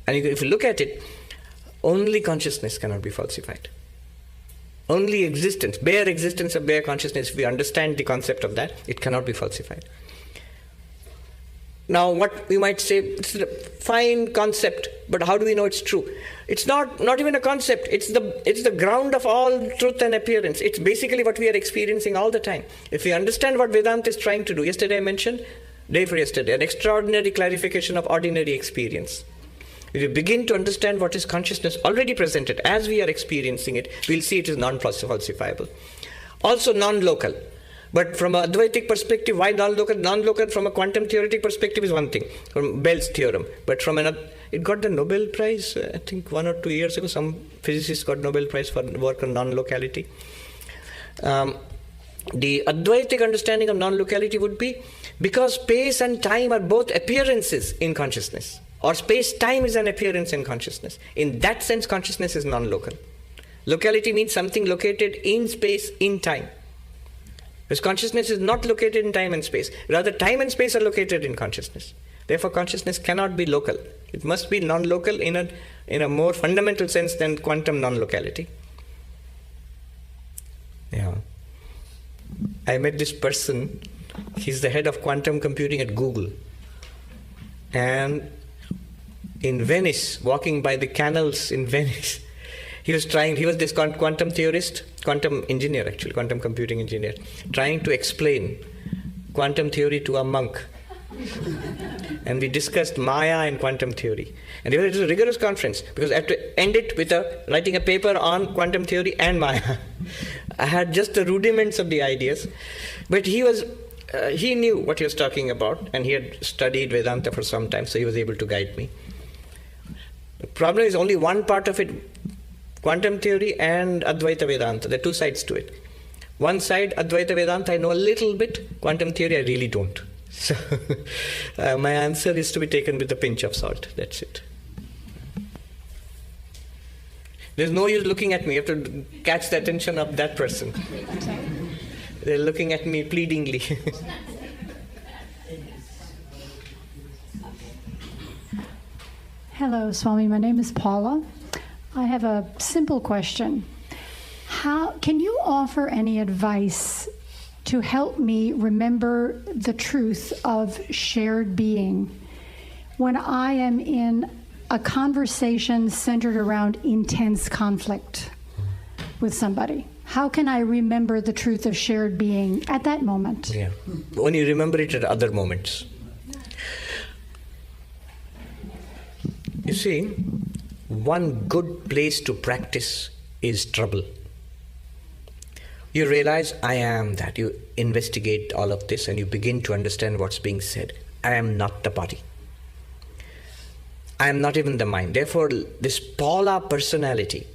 And if you look at it, only consciousness cannot be falsified. Only existence, bare existence of bare consciousness, if we understand the concept of that, it cannot be falsified. Now, what we might say, it's a fine concept, but how do we know it's true? It's not even a concept. It's the ground of all truth and appearance. It's basically what we are experiencing all the time. If we understand what Vedanta is trying to do, yesterday I mentioned, day for yesterday, an extraordinary clarification of ordinary experience. If we begin to understand what is consciousness already presented as we are experiencing it, we'll see it is non-falsifiable. Also non-local. But from an Advaitic perspective, why non-local? Non-local from a quantum theoretic perspective is one thing, from Bell's theorem. But from another, it got the Nobel Prize, I think 1 or 2 years ago, some physicists got Nobel Prize for work on non-locality. The Advaitic understanding of non-locality would be, because space and time are both appearances in consciousness, or space-time is an appearance in consciousness. In that sense, consciousness is non-local. Locality means something located in space, in time. Because consciousness is not located in time and space. Rather, time and space are located in consciousness. Therefore, consciousness cannot be local. It must be non-local in a more fundamental sense than quantum non-locality. Yeah. I met this person, he's the head of quantum computing at Google. And in Venice, walking by the canals in Venice, he was this quantum theorist, quantum engineer actually, quantum computing engineer, trying to explain quantum theory to a monk. And we discussed Maya and quantum theory. And it was a rigorous conference because I had to end it with writing a paper on quantum theory and Maya. I had just the rudiments of the ideas. But he knew what he was talking about, and he had studied Vedanta for some time, so he was able to guide me. The problem is only one part of it, quantum theory and Advaita Vedanta. There are 2 sides to it. One side, Advaita Vedanta, I know a little bit. Quantum theory, I really don't. So my answer is to be taken with a pinch of salt. That's it. There's no use looking at me. You have to catch the attention of that person. They're looking at me pleadingly. Hello, Swami. My name is Paula. I have a simple question. How can you offer any advice to help me remember the truth of shared being when I am in a conversation centered around intense conflict with somebody? How can I remember the truth of shared being at that moment? Yeah. When you remember it at other moments. You see, one good place to practice is trouble. You realize, I am that. You investigate all of this and you begin to understand what's being said. I am not the body. I am not even the mind. Therefore, this Paula personality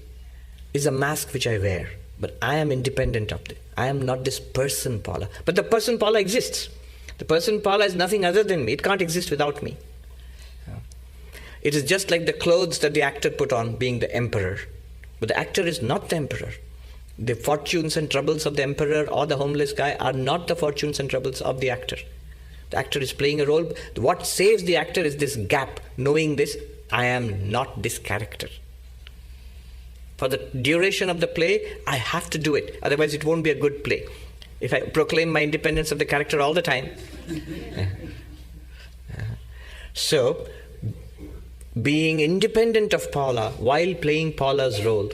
is a mask which I wear. But I am independent of it. I am not this person Paula. But the person Paula exists. The person Paula is nothing other than me. It can't exist without me. It is just like the clothes that the actor put on, being the emperor. But the actor is not the emperor. The fortunes and troubles of the emperor or the homeless guy are not the fortunes and troubles of the actor. The actor is playing a role. What saves the actor is this gap, knowing this, I am not this character. For the duration of the play, I have to do it. Otherwise, it won't be a good play. If I proclaim my independence of the character all the time. So, being independent of Paula while playing Paula's role.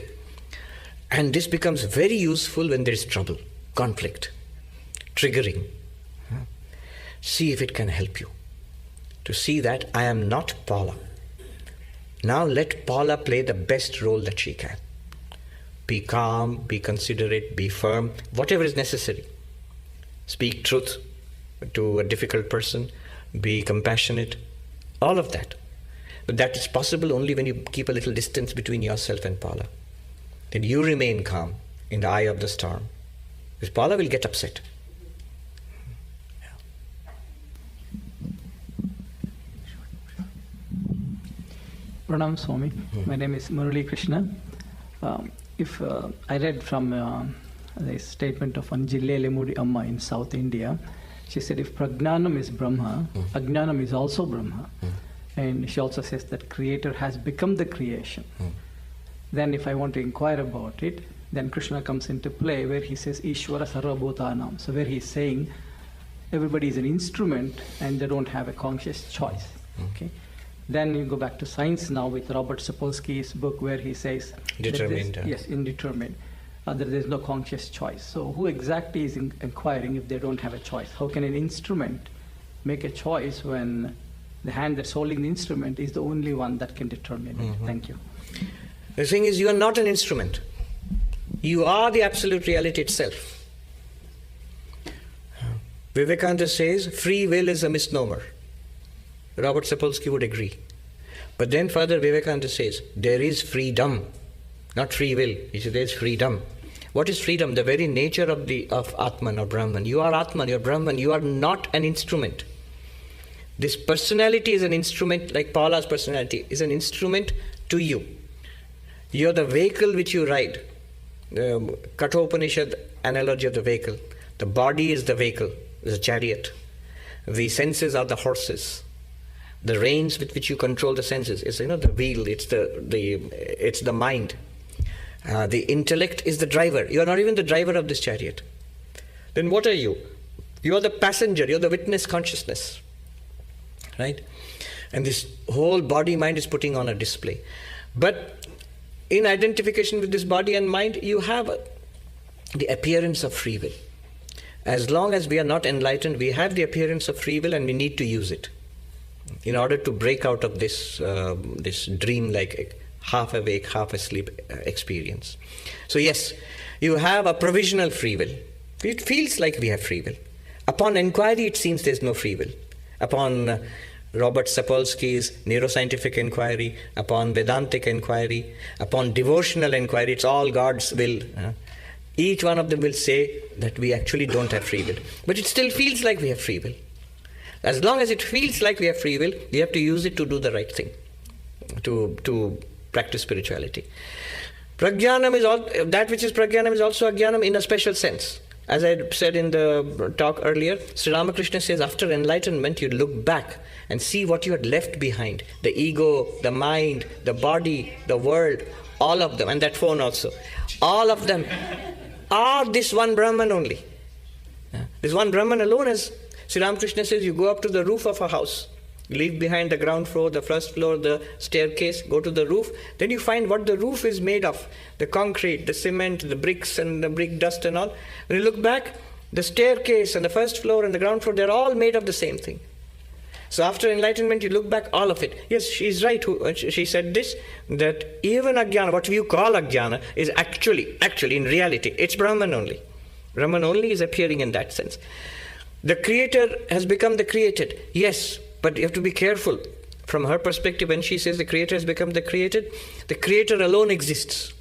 And this becomes very useful when there is trouble, conflict, triggering. See if it can help you to see that I am not Paula. Now let Paula play the best role that she can. Be calm, be considerate, be firm, whatever is necessary. Speak truth to a difficult person, be compassionate, all of that. But that is possible only when you keep a little distance between yourself and Paula. Then you remain calm in the eye of the storm. Because Paula will get upset. Pranam Swami. My name is Murali Krishna. I read from the statement of Anjille Lemuri Amma in South India, she said if Prajnanam is Brahma, Ajñanam is also Brahma. And she also says that Creator has become the creation. Then if I want to inquire about it, then Krishna comes into play where he says Ishvara Sarvabhutanam. So where he's saying everybody is an instrument and they don't have a conscious choice. Okay. Then you go back to science now with Robert Sapolsky's book where he says determined. Yes, indeterminate. That there's no conscious choice. So who exactly is inquiring if they don't have a choice? How can an instrument make a choice when the hand that's holding the instrument is the only one that can determine it? Thank you. The thing is, you are not an instrument. You are the absolute reality itself. Vivekananda says free will is a misnomer. Robert Sapolsky would agree. But then further Vivekananda says there is freedom, not free will. He says there is freedom. What is freedom? The very nature of Atman or Brahman. You are Atman, you are Brahman. You are not an instrument. This personality is an instrument, like Paula's personality, is an instrument to you. You are the vehicle which you ride. The Kathopanishad analogy of the vehicle. The body is the vehicle, is a chariot. The senses are the horses. The reins with which you control the senses is, the wheel. It's the mind. The intellect is the driver. You are not even the driver of this chariot. Then what are you? You are the passenger. You are the witness consciousness. Right? And this whole body mind is putting on a display. But in identification with this body and mind, you have the appearance of free will. As long as we are not enlightened, we have the appearance of free will and we need to use it in order to break out of this dream-like, half awake, half asleep experience. So yes, you have a provisional free will. It feels like we have free will. Upon inquiry, it seems there's no free will. Upon Robert Sapolsky's neuroscientific inquiry, upon Vedantic inquiry, upon devotional inquiry, it's all God's will. Each one of them will say that we actually don't have free will. But it still feels like we have free will. As long as it feels like we have free will, we have to use it to do the right thing, to practice spirituality. Prajnanam is all, that which is prajnanam is also ajnanam in a special sense. As I said in the talk earlier, Sri Ramakrishna says after enlightenment you look back and see what you had left behind. The ego, the mind, the body, the world, all of them, and that phone also. All of them are this one Brahman only. This one Brahman alone, as Sri Ramakrishna says, you go up to the roof of a house, leave behind the ground floor, the first floor, the staircase, go to the roof, then you find what the roof is made of. The concrete, the cement, the bricks and the brick dust and all. When you look back, the staircase and the first floor and the ground floor, they're all made of the same thing. So after enlightenment, you look back, all of it. Yes, she's right. She said this, that even ajnana, what you call ajnana, is actually, in reality, it's Brahman only. Brahman only is appearing in that sense. The creator has become the created. Yes, but you have to be careful. From her perspective, when she says the creator has become the created alone exists.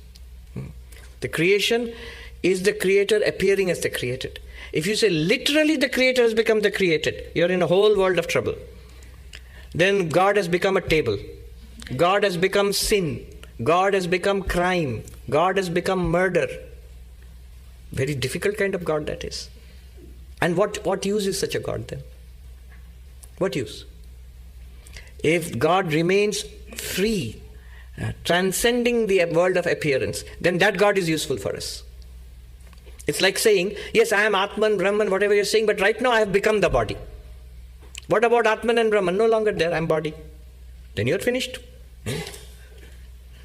The creation is the creator appearing as the created. If you say literally the creator has become the created, you're in a whole world of trouble. Then God has become a table. God has become sin. God has become crime. God has become murder. Very difficult kind of God that is. And what use is such a God then? What use? If God remains free, transcending the world of appearance, then that God is useful for us. It's like saying, yes, I am Atman, Brahman, whatever you're saying, but right now I have become the body. What about Atman and Brahman? No longer there, I'm body. Then you're finished.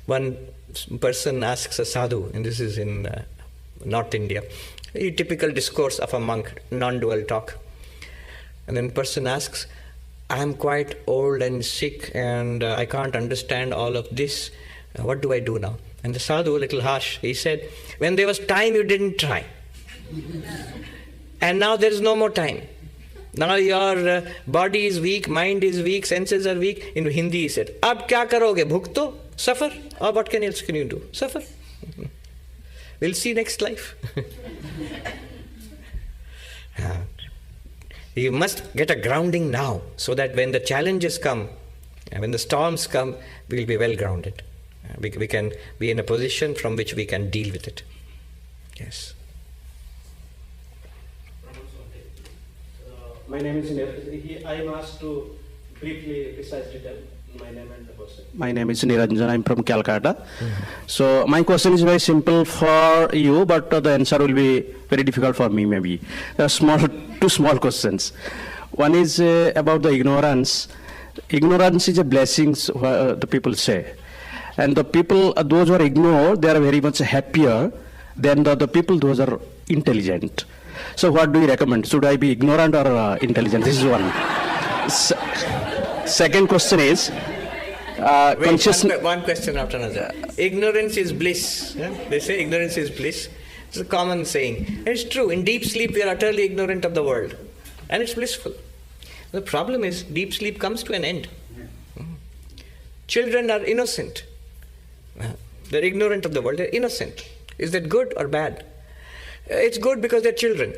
One person asks a sadhu, and this is in North India, a typical discourse of a monk, non-dual talk. And then person asks, I am quite old and sick and I can't understand all of this. What do I do now? And the sadhu, a little harsh, he said, when there was time you didn't try. And now there is no more time. Now your body is weak, mind is weak, senses are weak. In Hindi he said, Ab kya karoge? Bhukto? Suffer? Or what else can you do? Suffer. We'll see next life. You must get a grounding now, so that when the challenges come, when the storms come, we'll be well grounded. We can be in a position from which we can deal with it. Yes. My name is Neti. I am asked to briefly, precisely tell my name and the person. My name is Niranjan. I'm from Calcutta. So my question is very simple for you, but the answer will be very difficult for me maybe. There are two small questions. One is about the ignorance. Ignorance is a blessing, the people say. And the people, those who are ignored, they are very much happier than the people, those are intelligent. So what do you recommend? Should I be ignorant or intelligent? This is one. Second question is, one question after another. Ignorance is bliss. Yeah? They say ignorance is bliss. It's a common saying. And it's true. In deep sleep, we are utterly ignorant of the world. And it's blissful. The problem is, deep sleep comes to an end. Children are innocent. They're ignorant of the world. They're innocent. Is that good or bad? It's good because they're children.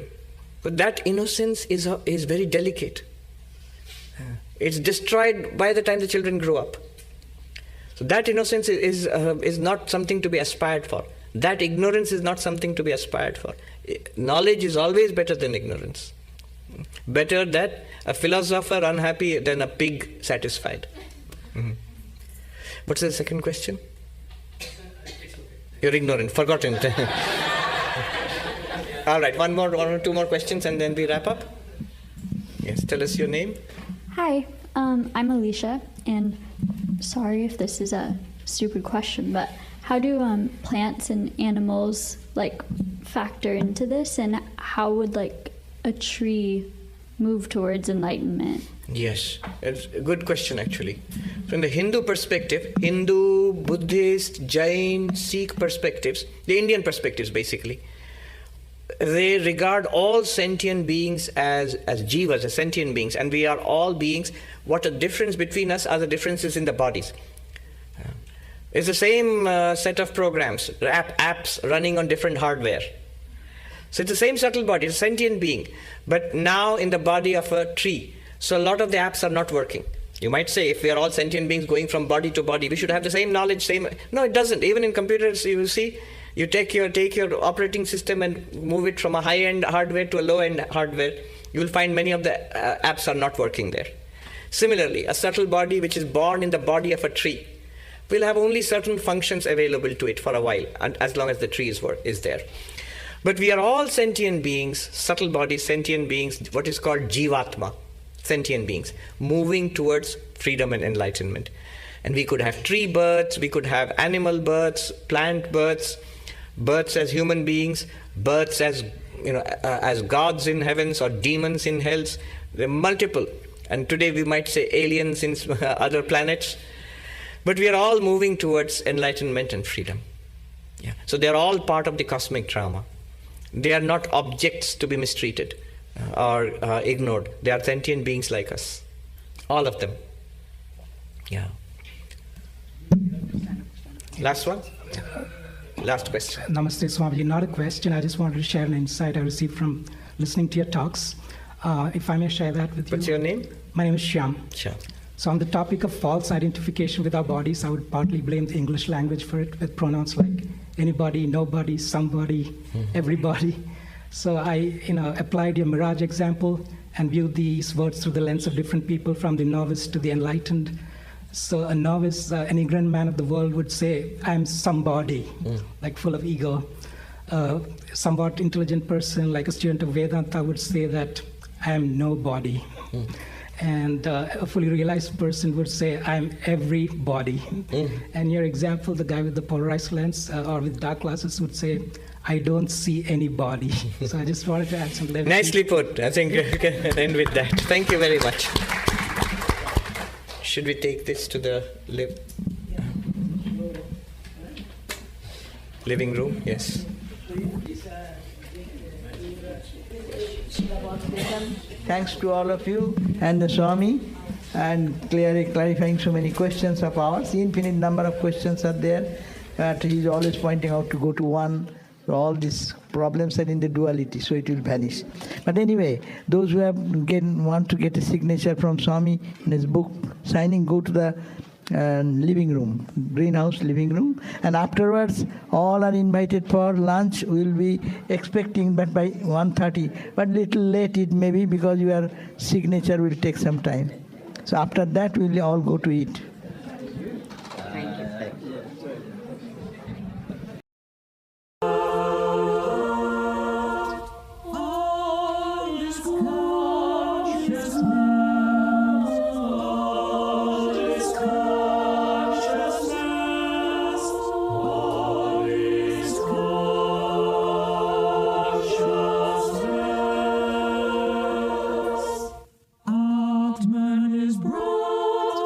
But that innocence is very delicate. It's destroyed by the time the children grow up. So that innocence is not something to be aspired for. That ignorance is not something to be aspired for. Knowledge is always better than ignorance. Better that a philosopher unhappy than a pig satisfied. What's the second question? You're ignorant, forgotten. All right, one or two more questions and then we wrap up. Yes, tell us your name. Hi, I'm Alicia, and sorry if this is a stupid question, but how do plants and animals factor into this, and how would a tree move towards enlightenment? Yes, it's a good question actually. From the Hindu perspective, Hindu, Buddhist, Jain, Sikh perspectives, the Indian perspectives basically, they regard all sentient beings as jivas, as sentient beings, and we are all beings. What a difference between us are the differences in the bodies. It's the same set of programs, apps running on different hardware. So it's the same subtle body, it's a sentient being, but now in the body of a tree. So a lot of the apps are not working. You might say, if we are all sentient beings going from body to body, we should have the same knowledge, same... No, it doesn't. Even in computers, you will see, you take your operating system and move it from a high-end hardware to a low-end hardware. You will find many of the apps are not working there. Similarly, a subtle body which is born in the body of a tree will have only certain functions available to it for a while, and as long as the tree is there. But we are all sentient beings, subtle bodies, sentient beings, what is called Jivatma, sentient beings, moving towards freedom and enlightenment. And we could have tree births, we could have animal births, plant births, births as human beings, births as as gods in heavens or demons in hells. There are multiple. And today we might say aliens in other planets. But we are all moving towards enlightenment and freedom. Yeah. So they are all part of the cosmic drama. They are not objects to be mistreated or ignored. They are sentient beings like us. All of them. Yeah. Last one? Last question. Namaste, Swamiji. Not a question. I just wanted to share an insight I received from listening to your talks. If I may share that with you. What's your name? My name is Shyam. Shyam. So on the topic of false identification with our bodies, I would partly blame the English language for it, with pronouns like anybody, nobody, somebody, everybody. So I applied your mirage example and viewed these words through the lens of different people, from the novice to the enlightened. So a novice, an ignorant man of the world would say, I'm somebody, like full of ego. Somewhat intelligent person, like a student of Vedanta, would say that I am nobody. And a fully realized person would say, I'm everybody. And your example, the guy with the polarized lens or with dark glasses would say, I don't see anybody. So I just wanted to add some levity. Nicely put. I think we can end with that. Thank you very much. Should we take this to the living room? Yes. Thanks to all of you and the Swami, and clarifying so many questions of ours. Infinite number of questions are there, but he's always pointing out to go to one. So all these problems are in the duality, so it will vanish. But anyway, those who want to get a signature from Swami in his book signing, go to the living room, greenhouse living room, and afterwards all are invited for lunch. We'll be expecting, but by 1:30, but little late it may be, because your signature will take some time. So after that we'll all go to eat. Atman is brought,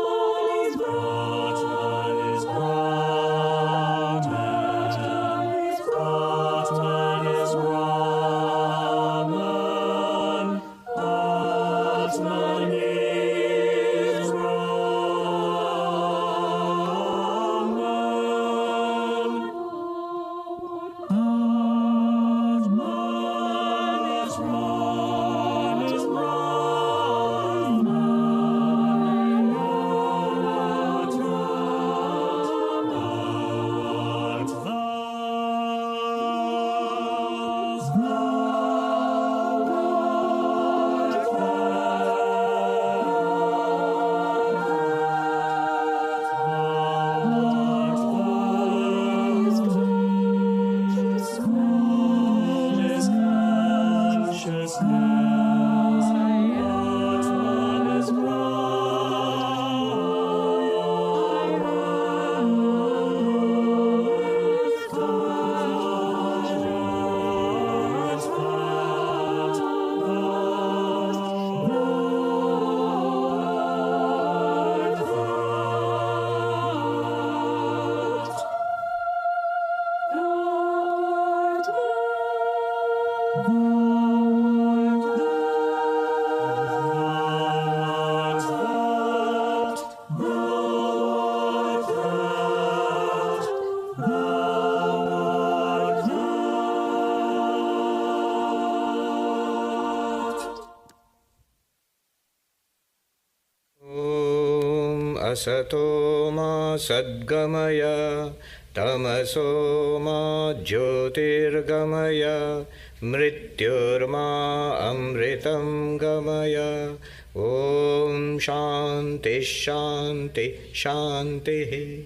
Asato ma sadgamaya tamaso ma jyotirgamaya mrityurma amritam gamaya. Om Shanti Shanti Shanti.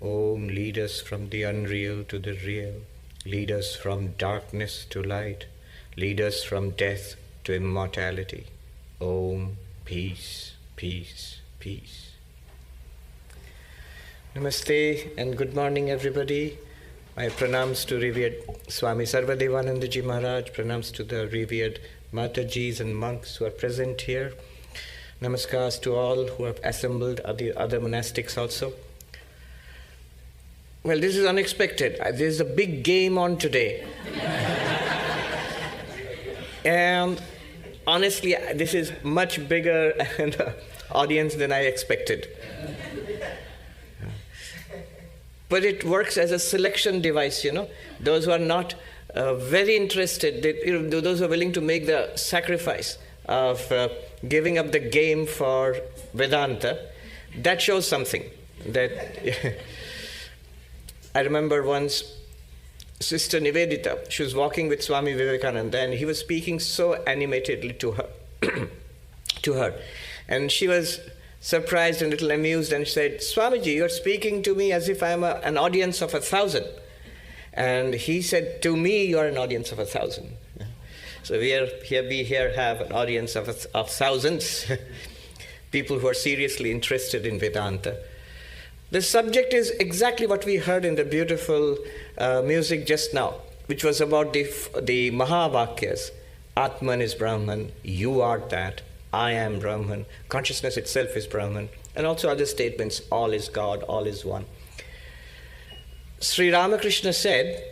Om, lead us from the unreal to the real. Lead us from darkness to light. Lead us from death to immortality. Om, peace, peace, peace. Namaste and good morning, everybody. My pranams to revered Swami Sarvapriyananda Ji Maharaj, pranams to the revered Matajis and monks who are present here. Namaskars to all who have assembled, the other monastics also. Well, this is unexpected. There's a big game on today. And honestly, this is much bigger an audience than I expected. But it works as a selection device, Those who are not very interested, those who are willing to make the sacrifice of giving up the game for Vedanta, that shows something. That I remember once Sister Nivedita, she was walking with Swami Vivekananda and he was speaking so animatedly to her. And she was surprised and a little amused and said, Swamiji, you're speaking to me as if I'm an audience of 1,000. And he said, to me, you're an audience of 1,000. So we here have an audience of thousands, people who are seriously interested in Vedanta. The subject is exactly what we heard in the beautiful music just now, which was about the Mahavakyas. Atman is Brahman, you are that, I am Brahman, consciousness itself is Brahman, and also other statements, all is God, all is one. Sri Ramakrishna said,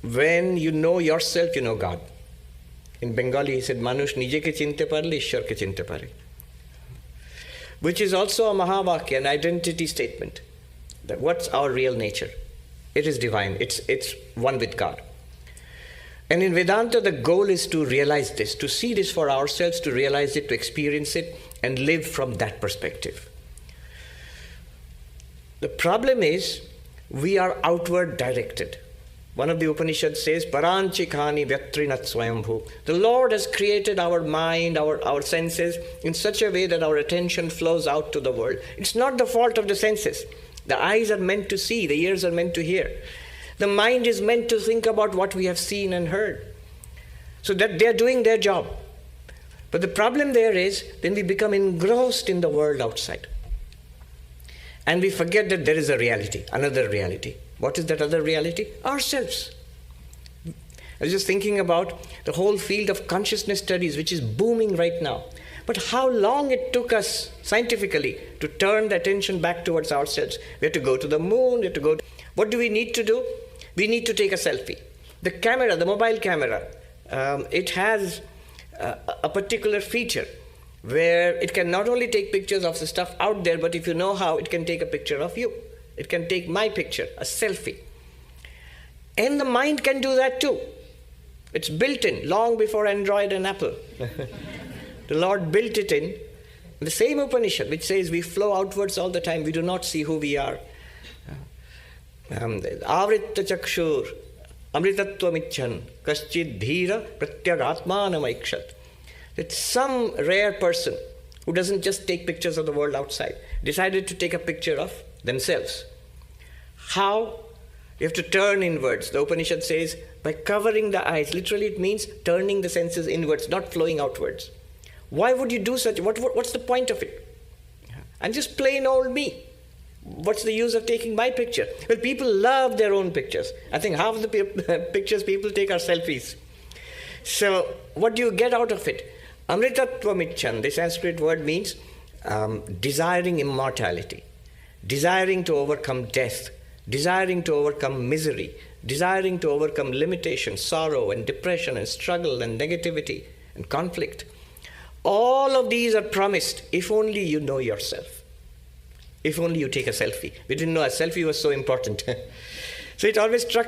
when you know yourself, you know God. In Bengali, he said, Manush nije ke chinte parle, Ishwar ke chinte pare. Which is also a Mahavakya, an identity statement. That what's our real nature? It is divine. It's one with God. And in Vedanta, the goal is to realize this, to see this for ourselves, to realize it, to experience it, and live from that perspective. The problem is, we are outward directed. One of the Upanishads says, Paranchikani Vyatrinat Swayambhu. The Lord has created our mind, our senses, in such a way that our attention flows out to the world. It's not the fault of the senses. The eyes are meant to see, the ears are meant to hear. The mind is meant to think about what we have seen and heard. So that they're doing their job. But the problem there is, then we become engrossed in the world outside. And we forget that there is a reality, another reality. What is that other reality? Ourselves. I was just thinking about the whole field of consciousness studies, which is booming right now. But how long it took us scientifically to turn the attention back towards ourselves. We had to go to the moon, What do we need to do? We need to take a selfie. The camera, the mobile camera, it has a particular feature where it can not only take pictures of the stuff out there, but if you know how, it can take a picture of you. It can take my picture, a selfie. And the mind can do that too. It's built in, long before Android and Apple. The Lord built it in. The same Upanishad, which says we flow outwards all the time, we do not see who we are. Avritta chakshur, amritattvamichan, kaschid dhira pratyagatmanamaikshat. That some rare person who doesn't just take pictures of the world outside, decided to take a picture of themselves. How? You have to turn inwards. The Upanishad says, by covering the eyes. Literally it means turning the senses inwards, not flowing outwards. Why would you do such? What's the point of it? I'm just plain old me. What's the use of taking my picture? Well, people love their own pictures. I think half of the pictures people take are selfies. So what do you get out of it? Amritatvamichan, the Sanskrit word means desiring immortality, desiring to overcome death, desiring to overcome misery, desiring to overcome limitation, sorrow and depression and struggle and negativity and conflict. All of these are promised if only you know yourself. If only you take a selfie. We didn't know a selfie was so important. So it always struck me